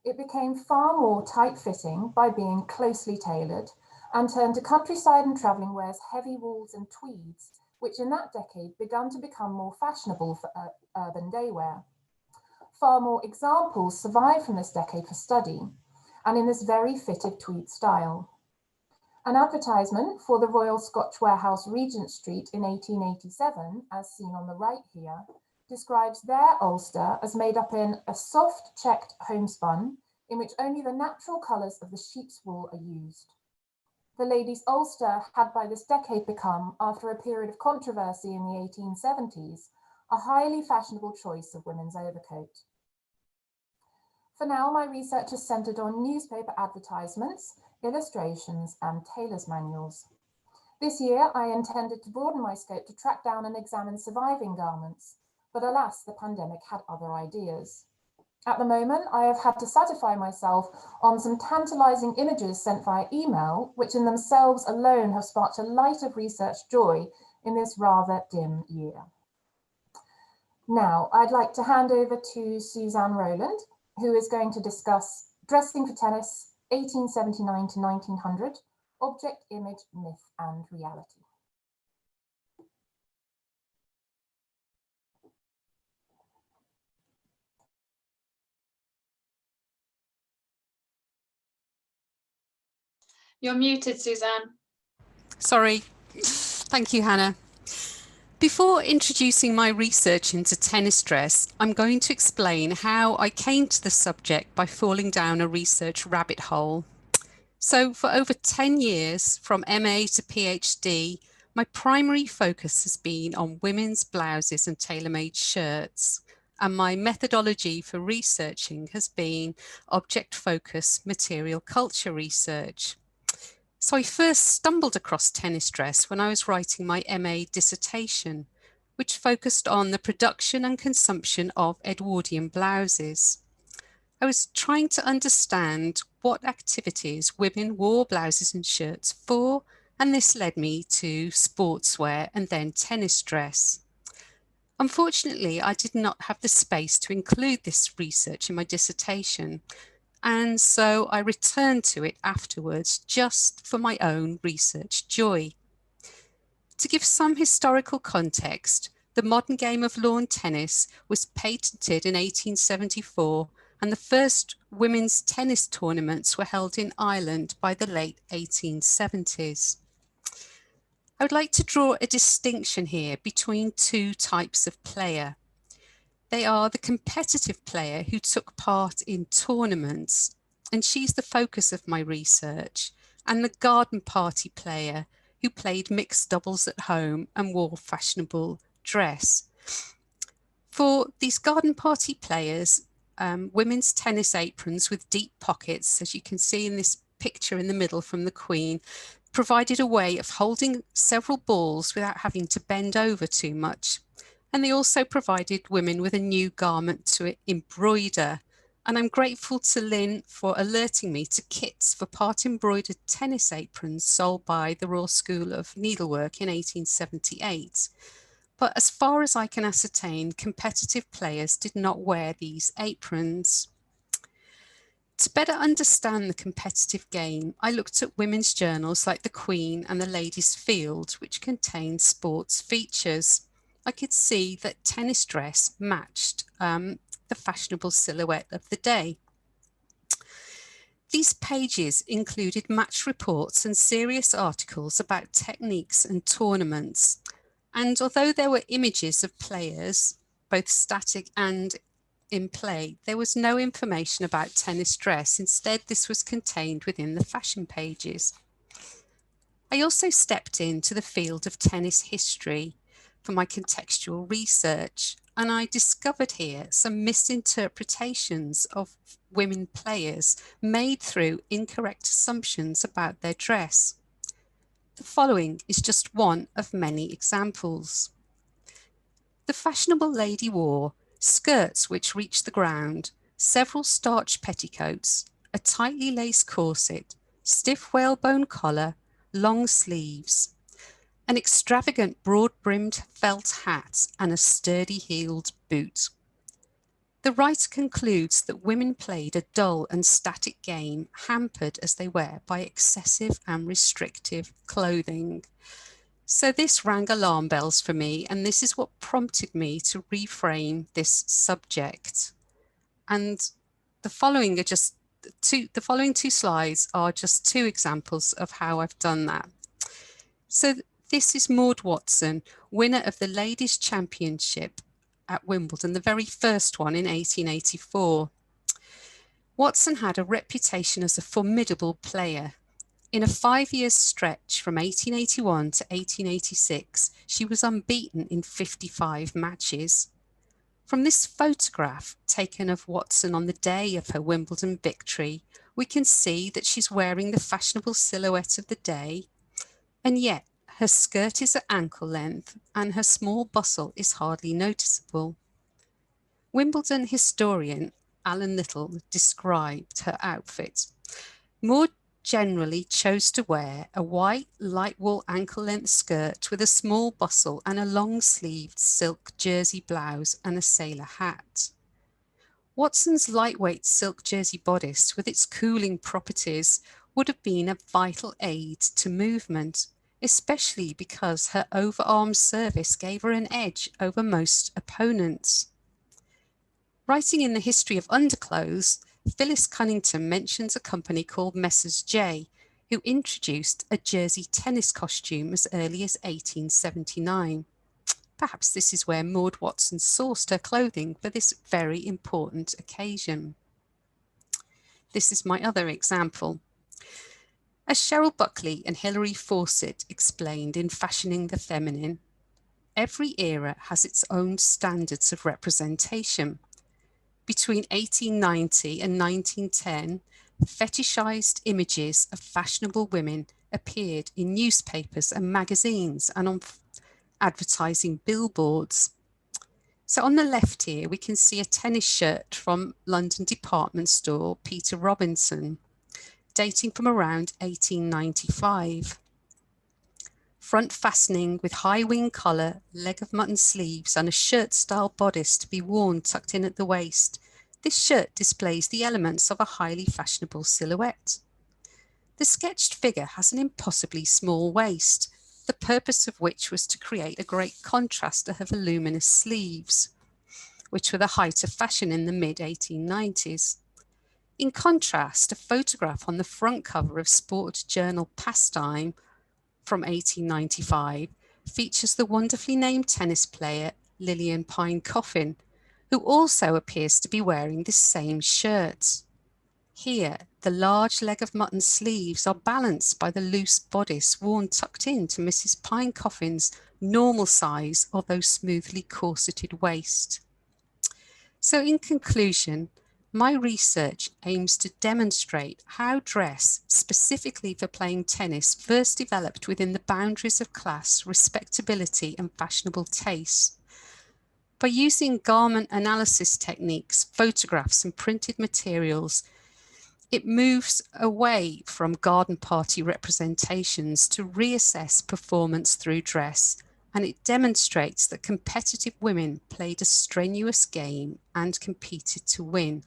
It became far more tight-fitting by being closely tailored and turned to countryside and travelling wear's heavy wools and tweeds, which in that decade began to become more fashionable for urban day wear. Far more examples survive from this decade for study, and in this very fitted tweed style. An advertisement for the Royal Scotch Warehouse Regent Street in 1887, as seen on the right here, describes their ulster as made up in a soft checked homespun in which only the natural colours of the sheep's wool are used. The ladies' ulster had by this decade become, after a period of controversy in the 1870s, a highly fashionable choice of women's overcoat. For now, my research is centred on newspaper advertisements, illustrations, and tailors' manuals. This year, I intended to broaden my scope to track down and examine surviving garments, but alas, the pandemic had other ideas. At the moment, I have had to satisfy myself on some tantalizing images sent via email, which in themselves alone have sparked a light of research joy in this rather dim year. Now, I'd like to hand over to Suzanne Rowland, who is going to discuss Dressing for Tennis, 1879 to 1900, Object, Image, Myth and Reality. You're muted, Suzanne. Sorry. Thank you, Hannah. Before introducing my research into tennis dress, I'm going to explain how I came to the subject by falling down a research rabbit hole. So for over 10 years, from MA to PhD, my primary focus has been on women's blouses and tailor-made shirts. And my methodology for researching has been object-focused material culture research. So I first stumbled across tennis dress when I was writing my MA dissertation, which focused on the production and consumption of Edwardian blouses. I was trying to understand what activities women wore blouses and shirts for, and this led me to sportswear and then tennis dress. Unfortunately, I did not have the space to include this research in my dissertation, and so I returned to it afterwards just for my own research joy. To give some historical context, the modern game of lawn tennis was patented in 1874, and the first women's tennis tournaments were held in Ireland by the late 1870s. I would like to draw a distinction here between two types of player. They are the competitive player who took part in tournaments, and she's the focus of my research, and the garden party player who played mixed doubles at home and wore fashionable dress. For these garden party players, women's tennis aprons with deep pockets, as you can see in this picture in the middle from the Queen, provided a way of holding several balls without having to bend over too much. And they also provided women with a new garment to embroider. And I'm grateful to Lynn for alerting me to kits for part embroidered tennis aprons sold by the Royal School of Needlework in 1878. But as far as I can ascertain, competitive players did not wear these aprons. To better understand the competitive game, I looked at women's journals like the Queen and the Ladies' Field, which contained sports features. I could see that tennis dress matched the fashionable silhouette of the day. These pages included match reports and serious articles about techniques and tournaments. And although there were images of players, both static and in play, there was no information about tennis dress. Instead, this was contained within the fashion pages. I also stepped into the field of tennis history for my contextual research, and I discovered here some misinterpretations of women players made through incorrect assumptions about their dress. The following is just one of many examples. The fashionable lady wore skirts which reached the ground, several starched petticoats, a tightly laced corset, stiff whalebone collar, long sleeves, an extravagant broad-brimmed felt hat, and a sturdy-heeled boot. The writer concludes that women played a dull and static game, hampered as they were by excessive and restrictive clothing. So this rang alarm bells for me, and this is what prompted me to reframe this subject. And the following two slides are just two examples of how I've done that. So this is Maud Watson, winner of the Ladies' Championship at Wimbledon, the very first one in 1884. Watson had a reputation as a formidable player. In a 5-year stretch from 1881 to 1886, she was unbeaten in 55 matches. From this photograph taken of Watson on the day of her Wimbledon victory, we can see that she's wearing the fashionable silhouette of the day, and yet her skirt is at ankle length and her small bustle is hardly noticeable. Wimbledon historian Alan Little described her outfit. Maud generally chose to wear a white light wool ankle length skirt with a small bustle and a long sleeved silk jersey blouse and a sailor hat. Watson's lightweight silk jersey bodice with its cooling properties would have been a vital aid to movement, especially because her overarm service gave her an edge over most opponents. Writing in the history of underclothes, Phyllis Cunnington mentions a company called Messrs. J, who introduced a jersey tennis costume as early as 1879. Perhaps this is where Maud Watson sourced her clothing for this very important occasion. This is my other example. As Cheryl Buckley and Hilary Fawcett explained in Fashioning the Feminine, every era has its own standards of representation. Between 1890 and 1910, fetishized images of fashionable women appeared in newspapers and magazines and on advertising billboards. So on the left here, we can see a tennis shirt from London department store Peter Robinson, dating from around 1895. Front fastening with high wing collar, leg of mutton sleeves and a shirt-style bodice to be worn tucked in at the waist. This shirt displays the elements of a highly fashionable silhouette. The sketched figure has an impossibly small waist, the purpose of which was to create a great contrast to her voluminous sleeves, which were the height of fashion in the mid-1890s. In contrast, a photograph on the front cover of sport journal Pastime from 1895 features the wonderfully named tennis player Lillian Pine Coffin, who also appears to be wearing this same shirt. Here, the large leg of mutton sleeves are balanced by the loose bodice worn tucked into Mrs. Pine Coffin's normal size, although smoothly corseted waist. So in conclusion, my research aims to demonstrate how dress, specifically for playing tennis, first developed within the boundaries of class, respectability, and fashionable taste. By using garment analysis techniques, photographs, and printed materials, it moves away from garden party representations to reassess performance through dress, and it demonstrates that competitive women played a strenuous game and competed to win.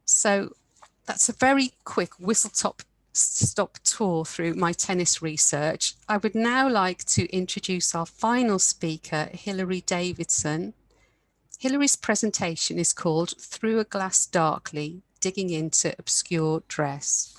So that's a very quick whistle-stop tour through my tennis research. I would now like to introduce our final speaker, Hilary Davidson. Hilary's presentation is called Through a Glass Darkly, Digging into Obscure Dress.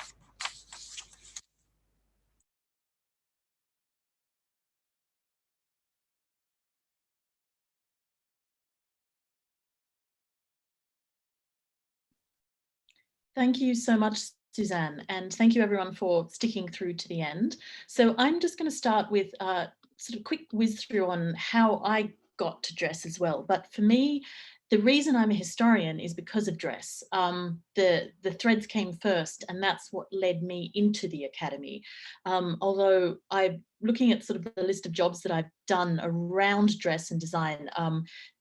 Thank you so much, Suzanne, and thank you everyone for sticking through to the end. So I'm just going to start with sort of quick whiz through on how I got to dress as well. But for me, the reason I'm a historian is because of dress. The threads came first, and that's what led me into the academy. Although I'm looking at sort of the list of jobs that I've done around dress and design,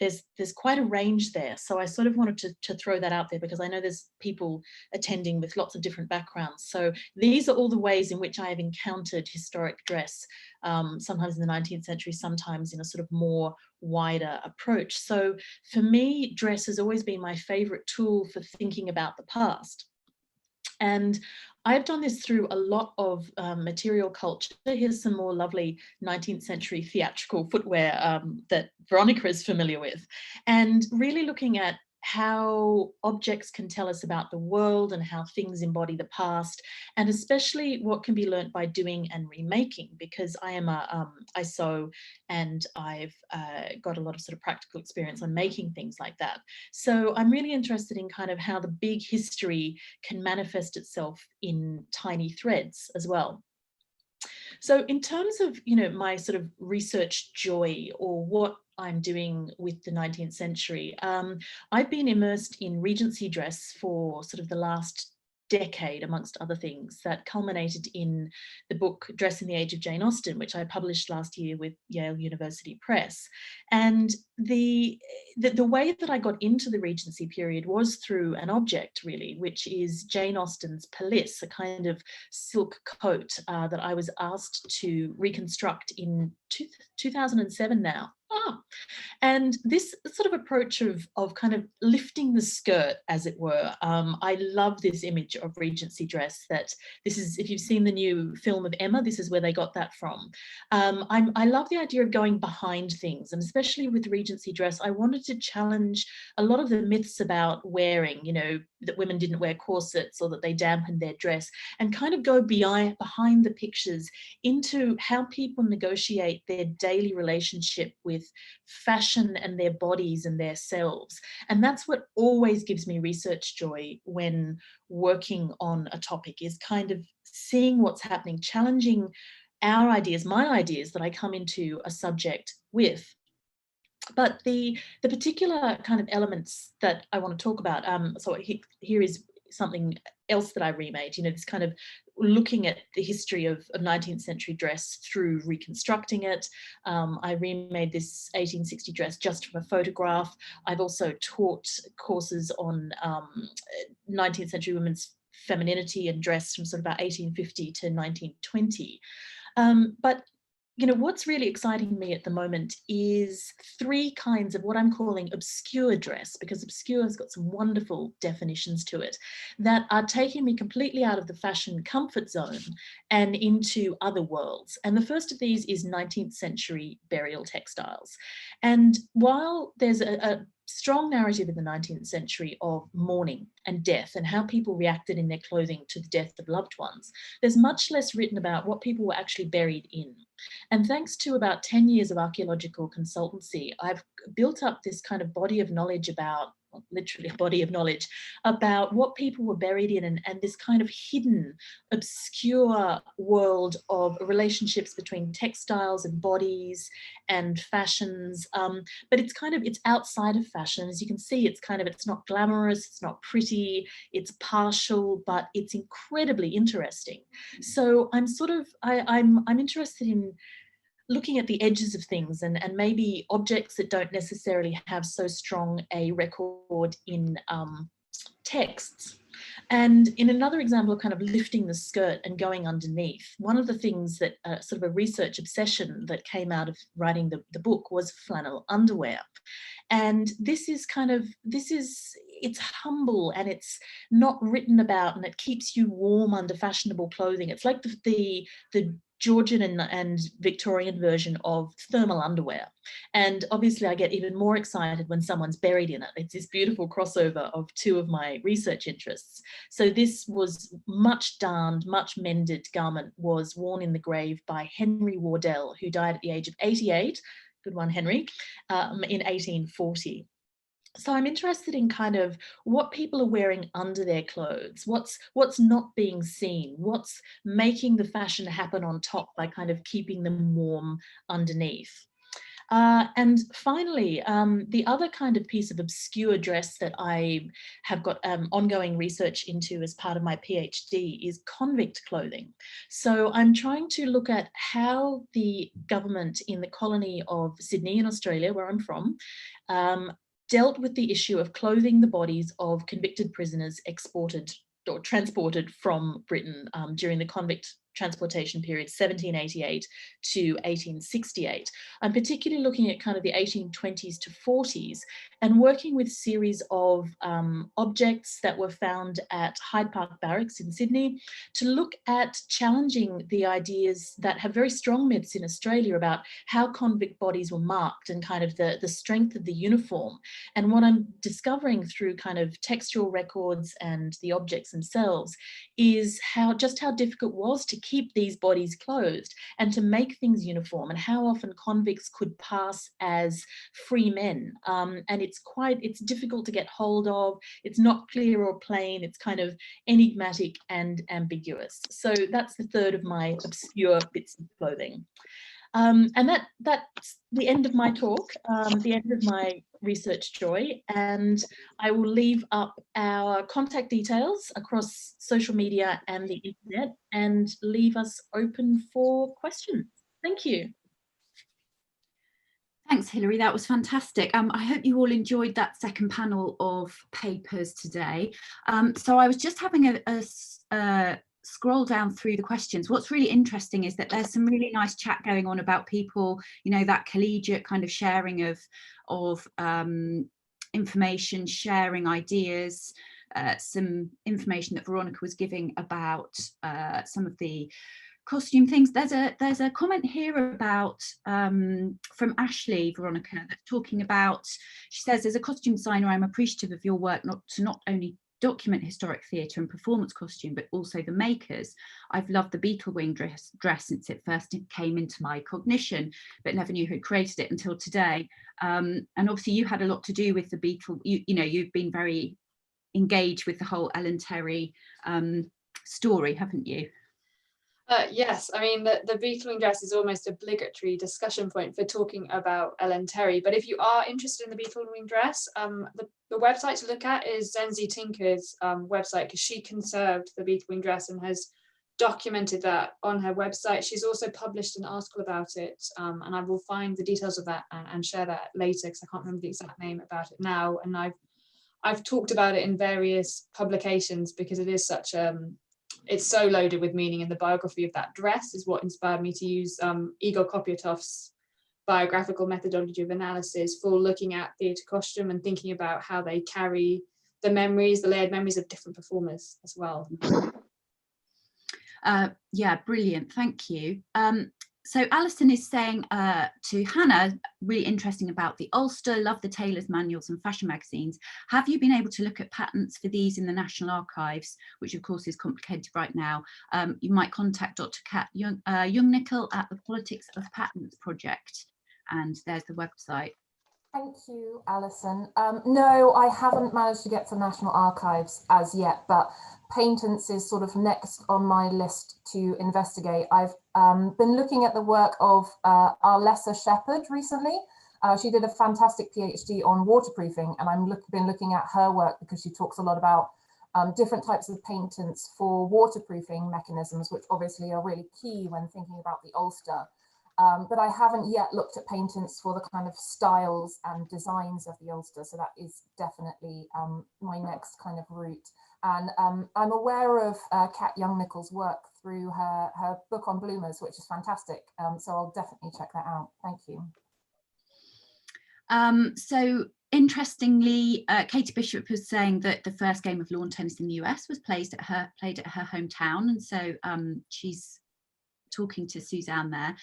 there's quite a range there. So I sort of wanted to throw that out there because I know there's people attending with lots of different backgrounds. So these are all the ways in which I have encountered historic dress, sometimes in the 19th century, sometimes in a sort of more wider approach. So for me, dress has always been my favorite tool for thinking about the past. And I've done this through a lot of material culture. Here's some more lovely 19th century theatrical footwear that Veronica is familiar with. And really looking at how objects can tell us about the world and how things embody the past, and especially what can be learnt by doing and remaking, because I sew and I've got a lot of sort of practical experience on making things like that. So I'm really interested in kind of how the big history can manifest itself in tiny threads as well. So in terms of, you know, my sort of research joy or what I'm doing with the 19th century, I've been immersed in Regency dress for sort of the last decade, amongst other things, that culminated in the book Dress in the Age of Jane Austen, which I published last year with Yale University Press. And the way that I got into the Regency period was through an object, really, which is Jane Austen's pelisse, a kind of silk coat that I was asked to reconstruct in 2007 now. And this sort of approach of kind of lifting the skirt, as it were, I love this image of Regency dress. That this is, if you've seen the new film of Emma, this is where they got that from. I love the idea of going behind things, and especially with Regency dress, I wanted to challenge a lot of the myths about wearing, you know, that women didn't wear corsets or that they dampened their dress, and kind of go behind the pictures into how people negotiate their daily relationship with fashion and their bodies and their selves. And that's what always gives me research joy when working on a topic, is kind of seeing what's happening, challenging our ideas, my ideas that I come into a subject with. But the particular kind of elements that I want to talk about, so here is something else that I remade, you know, this kind of looking at the history of 19th century dress through reconstructing it. I remade this 1860 dress just from a photograph. I've also taught courses on 19th century women's femininity and dress from sort of about 1850 to 1920. But you know, what's really exciting me at the moment is three kinds of what I'm calling obscure dress, because obscure has got some wonderful definitions to it, that are taking me completely out of the fashion comfort zone and into other worlds. And the first of these is 19th century burial textiles. And while there's a strong narrative in the 19th century of mourning and death and how people reacted in their clothing to the death of loved ones, there's much less written about what people were actually buried in. And thanks to about 10 years of archaeological consultancy, I've built up this kind of body of knowledge about, literally a body of knowledge, about what people were buried in, and this kind of hidden, obscure world of relationships between textiles and bodies and fashions. But it's outside of fashion. As you can see, it's not glamorous, it's not pretty, it's partial, but it's incredibly interesting. So I'm interested in looking at the edges of things and maybe objects that don't necessarily have so strong a record in texts. And in another example of kind of lifting the skirt and going underneath, one of the things that sort of a research obsession that came out of writing the book was flannel underwear. And it's humble and it's not written about, and it keeps you warm under fashionable clothing. It's like the Georgian and Victorian version of thermal underwear. And obviously I get even more excited when someone's buried in it. It's this beautiful crossover of two of my research interests. So this was much darned, much mended garment was worn in the grave by Henry Wardell, who died at the age of 88, good one Henry, in 1840. So I'm interested in kind of what people are wearing under their clothes, what's not being seen, what's making the fashion happen on top by kind of keeping them warm underneath. And finally, the other kind of piece of obscure dress that I have got ongoing research into as part of my PhD is convict clothing. So I'm trying to look at how the government in the colony of Sydney in Australia, where I'm from, dealt with the issue of clothing the bodies of convicted prisoners exported or transported from Britain during the convict transportation period 1788 to 1868. I'm particularly looking at kind of the 1820s to 40s and working with series of objects that were found at Hyde Park Barracks in Sydney to look at challenging the ideas that have very strong myths in Australia about how convict bodies were marked and kind of the strength of the uniform. And what I'm discovering through kind of textual records and the objects themselves is how difficult it was to keep these bodies clothed and to make things uniform, and how often convicts could pass as free men. And it's difficult to get hold of. It's not clear or plain. It's kind of enigmatic and ambiguous. So that's the third of my obscure bits of clothing. And that's the end of my talk, the end of my research joy, and I will leave up our contact details across social media and the internet and leave us open for questions. Thank you. Thanks, Hilary. That was fantastic. I hope you all enjoyed that second panel of papers today. So I was just having a scroll down through the questions. What's really interesting is that there's some really nice chat going on about people, you know, that collegiate kind of sharing of information, sharing ideas, some information that Veronica was giving about some of the costume things. There's a comment here about from Ashley, Veronica, that's talking about, she says, as a costume designer, I'm appreciative of your work not only document historic theatre and performance costume, but also the makers. I've loved the beetle wing dress since it first came into my cognition, but never knew who created it until today. And obviously you had a lot to do with the beetle, you know, you've been very engaged with the whole Ellen Terry story, haven't you? Yes, I mean, the beetling dress is almost obligatory discussion point for talking about Ellen Terry. But if you are interested in the beetling dress, the website to look at is Zenzi Tinker's website, because she conserved the beetling dress and has documented that on her website. She's also published an article about it, and I will find the details of that and share that later, because I can't remember the exact name about it now. And I've talked about it in various publications because it is such it's so loaded with meaning, and the biography of that dress is what inspired me to use Igor Kopyatov's biographical methodology of analysis for looking at theatre costume and thinking about how they carry the memories, the layered memories of different performers as well. Yeah, brilliant, thank you. So Alison is saying to Hannah, really interesting about the Ulster, love the tailors' manuals and fashion magazines. Have you been able to look at patents for these in the National Archives, which of course is complicated right now? You might contact Dr. Kat Young-Nickel at the Politics of Patents Project, and there's the website. Thank you, Alison. No, I haven't managed to get to National Archives as yet, but patents is sort of next on my list to investigate. I've been looking at the work of Arlessa Shepherd recently. She did a fantastic PhD on waterproofing, and I've been looking at her work because she talks a lot about different types of patents for waterproofing mechanisms, which obviously are really key when thinking about the Ulster. But I haven't yet looked at patents for the kind of styles and designs of the Ulster, so that is definitely my next kind of route. And I'm aware of Kat Young-Nickel's work through her book on bloomers, which is fantastic. So I'll definitely check that out. Thank you. So interestingly, Katie Bishop was saying that the first game of lawn tennis in the US was played at her hometown, and so she's talking to Suzanne there.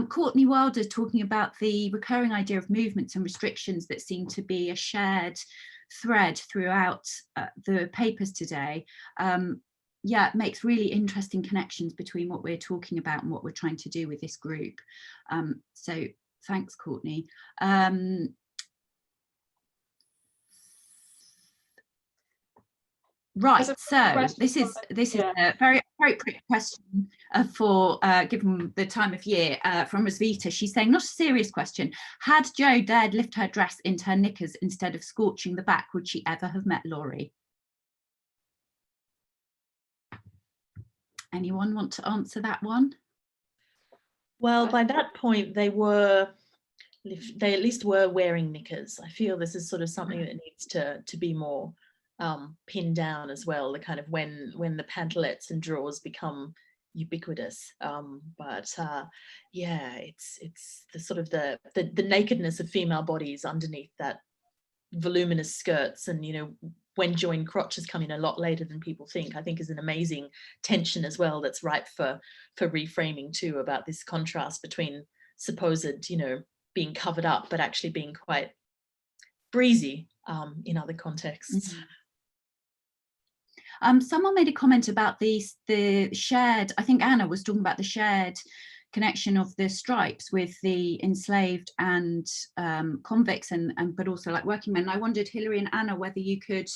Courtney Wilder talking about the recurring idea of movements and restrictions that seem to be a shared thread throughout the papers today. Yeah, it makes really interesting connections between what we're talking about and what we're trying to do with this group. So thanks, Courtney. Right, a so question this is a very appropriate question for given the time of year from Rosvita. She's saying, not a serious question. Had Jo dared lift her dress into her knickers instead of scorching the back, would she ever have met Laurie? Anyone want to answer that one? Well, by that point, they at least were wearing knickers. I feel this is sort of something that needs to be more pinned down as well, the kind of when the pantalettes and drawers become ubiquitous. Yeah, it's the sort of the nakedness of female bodies underneath that voluminous skirts, and, you know, when joined crotches come in a lot later than people think, I think is an amazing tension as well that's ripe for reframing too, about this contrast between supposed, you know, being covered up but actually being quite breezy in other contexts. Someone made a comment about the shared, I think Anna was talking about the shared connection of the stripes with the enslaved and convicts and but also like working men. I wondered, Hilary and Anna, whether you could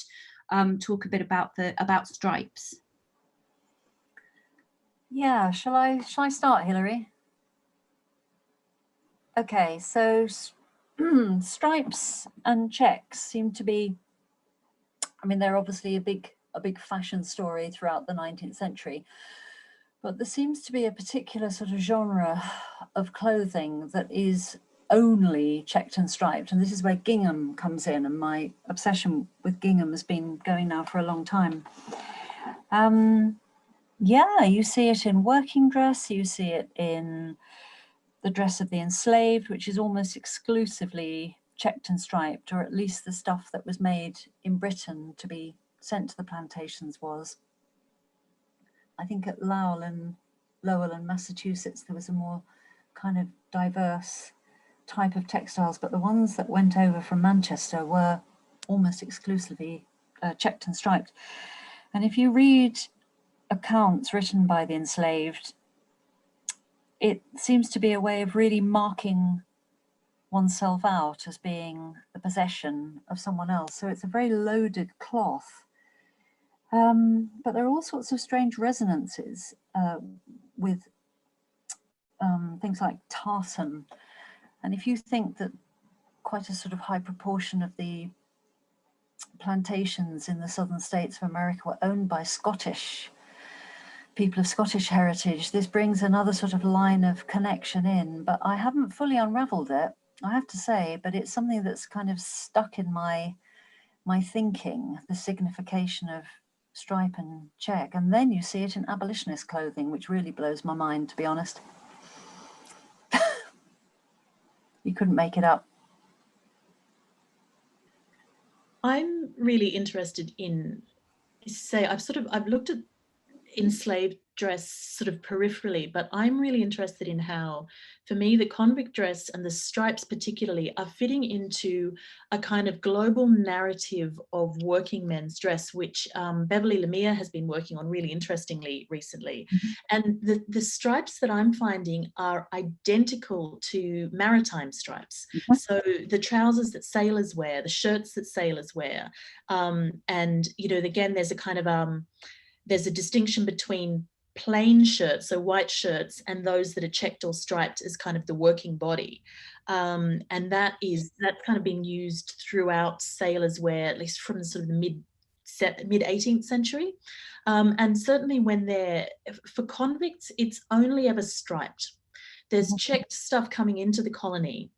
talk a bit about stripes. Yeah, shall I start, Hilary? Okay, so stripes and checks seem to be, I mean, they're obviously a big fashion story throughout the 19th century, but there seems to be a particular sort of genre of clothing that is only checked and striped, and this is where gingham comes in, and my obsession with gingham has been going now for a long time. Yeah, you see it in working dress, you see it in the dress of the enslaved, which is almost exclusively checked and striped, or at least the stuff that was made in Britain to be sent to the plantations was. I think at Lowell and Massachusetts, there was a more kind of diverse type of textiles, but the ones that went over from Manchester were almost exclusively checked and striped. And if you read accounts written by the enslaved, it seems to be a way of really marking oneself out as being the possession of someone else. So it's a very loaded cloth. But there are all sorts of strange resonances with things like tartan. And if you think that quite a sort of high proportion of the plantations in the southern states of America were owned by Scottish people of Scottish heritage, this brings another sort of line of connection in, but I haven't fully unraveled it, I have to say, but it's something that's kind of stuck in my thinking, the signification of stripe and check. And then you see it in abolitionist clothing, which really blows my mind, to be honest. You couldn't make it up. I'm really interested in, say, I've looked at enslaved dress sort of peripherally, but I'm really interested in how, for me, the convict dress and the stripes particularly are fitting into a kind of global narrative of working men's dress, which Beverly Lemire has been working on really interestingly recently. And the stripes that I'm finding are identical to maritime stripes. So the trousers that sailors wear, the shirts that sailors wear, and, you know, again, there's a kind of there's a distinction between plain shirts, so white shirts, and those that are checked or striped as kind of the working body. And that's kind of being used throughout sailors' wear, at least from sort of the mid 18th century. And certainly when for convicts, it's only ever striped. There's checked stuff coming into the colony,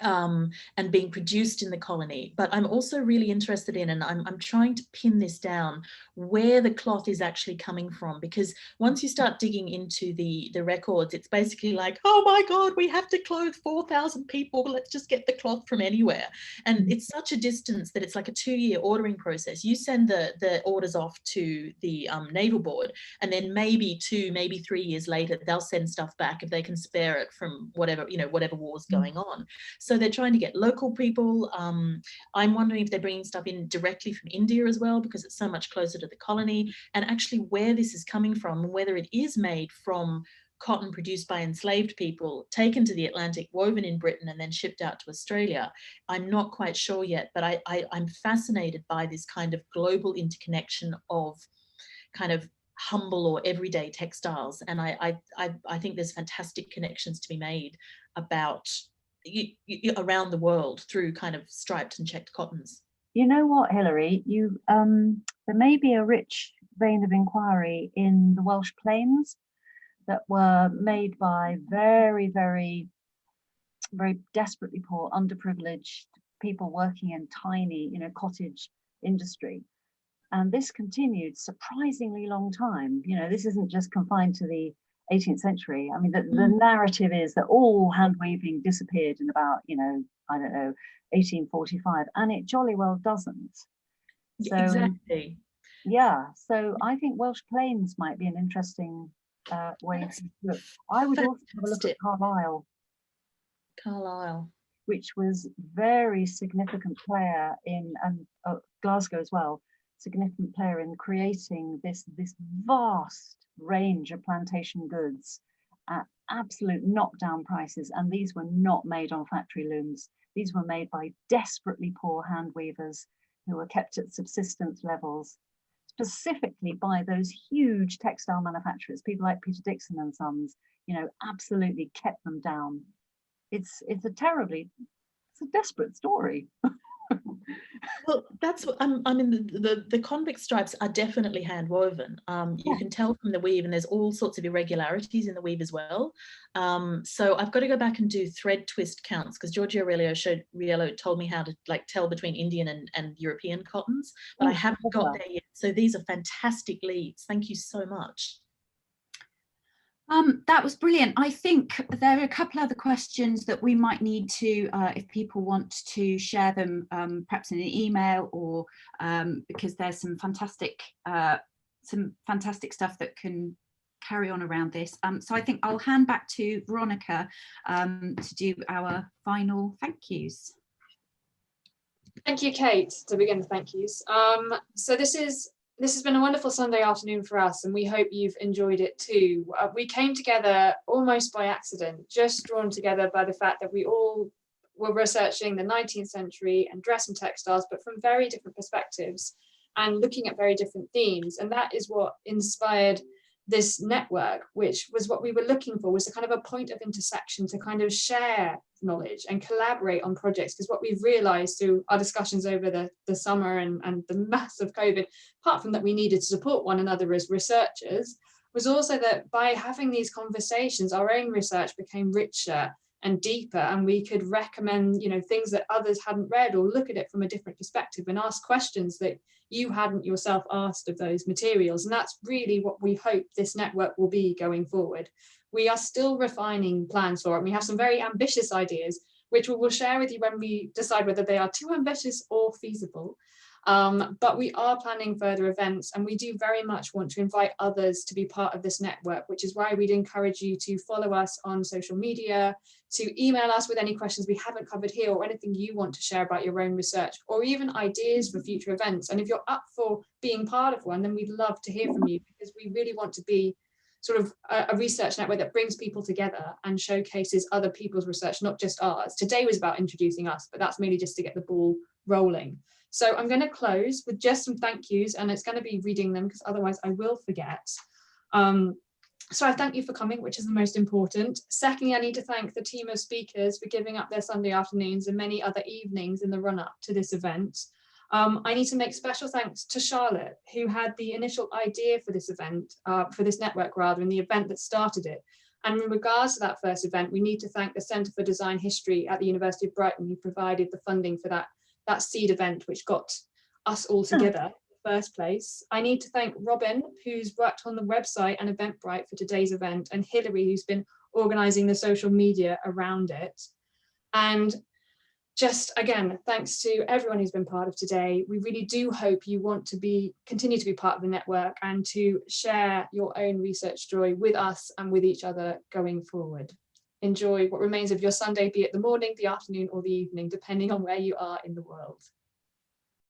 and being produced in the colony. But I'm also really interested in, and I'm trying to pin this down, where the cloth is actually coming from, because once you start digging into the records, it's basically like, oh my God, we have to clothe 4,000 people, let's just get the cloth from anywhere. And it's such a distance that it's like a 2-year ordering process. You send the orders off to the Naval Board, and then maybe 2, maybe 3 years later, they'll send stuff back if they can spare it from whatever war's going on. So they're trying to get local people. I'm wondering if they're bringing stuff in directly from India as well, because it's so much closer to the colony, and actually where this is coming from, whether it is made from cotton produced by enslaved people taken to the Atlantic, woven in Britain, and then shipped out to Australia? I'm not quite sure yet, but I'm fascinated by this kind of global interconnection of kind of humble or everyday textiles. And I think there's fantastic connections to be made about around the world through kind of striped and checked cottons. You know what, Hilary, there may be a rich vein of inquiry in the Welsh plains that were made by very, very, very desperately poor, underprivileged people working in tiny, cottage industry. And this continued surprisingly long time. This isn't just confined to the 18th century. I mean, the narrative is that all hand weaving disappeared in about, 1845, and it jolly well doesn't. So, exactly. Yeah, so I think Welsh plains might be an interesting way to look. I would also have a look at Carlisle, which was very significant player in, and Glasgow as well, significant player in creating this vast range of plantation goods at absolute knockdown prices. And these were not made on factory looms. These were made by desperately poor hand weavers who were kept at subsistence levels, specifically by those huge textile manufacturers, people like Peter Dixon and Sons, absolutely kept them down. It's a desperate story. Well, that's what I mean. The convict stripes are definitely hand woven. You can tell from the weave, and there's all sorts of irregularities in the weave as well. So I've got to go back and do thread twist counts, because Giorgio Riello told me how to tell between Indian and European cottons, but I haven't got there yet. So these are fantastic leads. Thank you so much. That was brilliant. I think there are a couple other questions that we might need to, if people want to share them, perhaps in an email, or because there's some fantastic stuff that can carry on around this. So I think I'll hand back to Veronica to do our final thank yous. Thank you, Kate, to begin the thank yous. So this has been a wonderful Sunday afternoon for us, and we hope you've enjoyed it too. We came together almost by accident, just drawn together by the fact that we all were researching the 19th century and dress and textiles, but from very different perspectives and looking at very different themes. And that is what inspired this network, which was what we were looking for, was a kind of a point of intersection to kind of share knowledge and collaborate on projects. Because what we've realized through our discussions over the summer and the mess of COVID, apart from that we needed to support one another as researchers, was also that by having these conversations, our own research became richer and deeper, and we could recommend things that others hadn't read, or look at it from a different perspective and ask questions that you hadn't yourself asked of those materials. And that's really what we hope this network will be going forward. We are still refining plans for it. We have some very ambitious ideas, which we will share with you when we decide whether they are too ambitious or feasible. But we are planning further events, and we do very much want to invite others to be part of this network, which is why we'd encourage you to follow us on social media, to email us with any questions we haven't covered here, or anything you want to share about your own research, or even ideas for future events. And if you're up for being part of one, then we'd love to hear from you, because we really want to be sort of a research network that brings people together and showcases other people's research, not just ours. Today was about introducing us, but that's merely just to get the ball rolling. So I'm going to close with just some thank yous, and it's going to be reading them because otherwise I will forget. So I thank you for coming, which is the most important. Secondly, I need to thank the team of speakers for giving up their Sunday afternoons and many other evenings in the run-up to this event. I need to make special thanks to Charlotte, who had the initial idea for this event, for this network rather, and the event that started it. And in regards to that first event, we need to thank the Centre for Design History at the University of Brighton, who provided the funding for that seed event, which got us all together in the first place. I need to thank Robyne, who's worked on the website and Eventbrite for today's event, and Hilary, who's been organising the social media around it. And just again, thanks to everyone who's been part of today. We really do hope you want to continue to be part of the network and to share your own research joy with us and with each other going forward. Enjoy what remains of your Sunday, be it the morning, the afternoon, or the evening, depending on where you are in the world.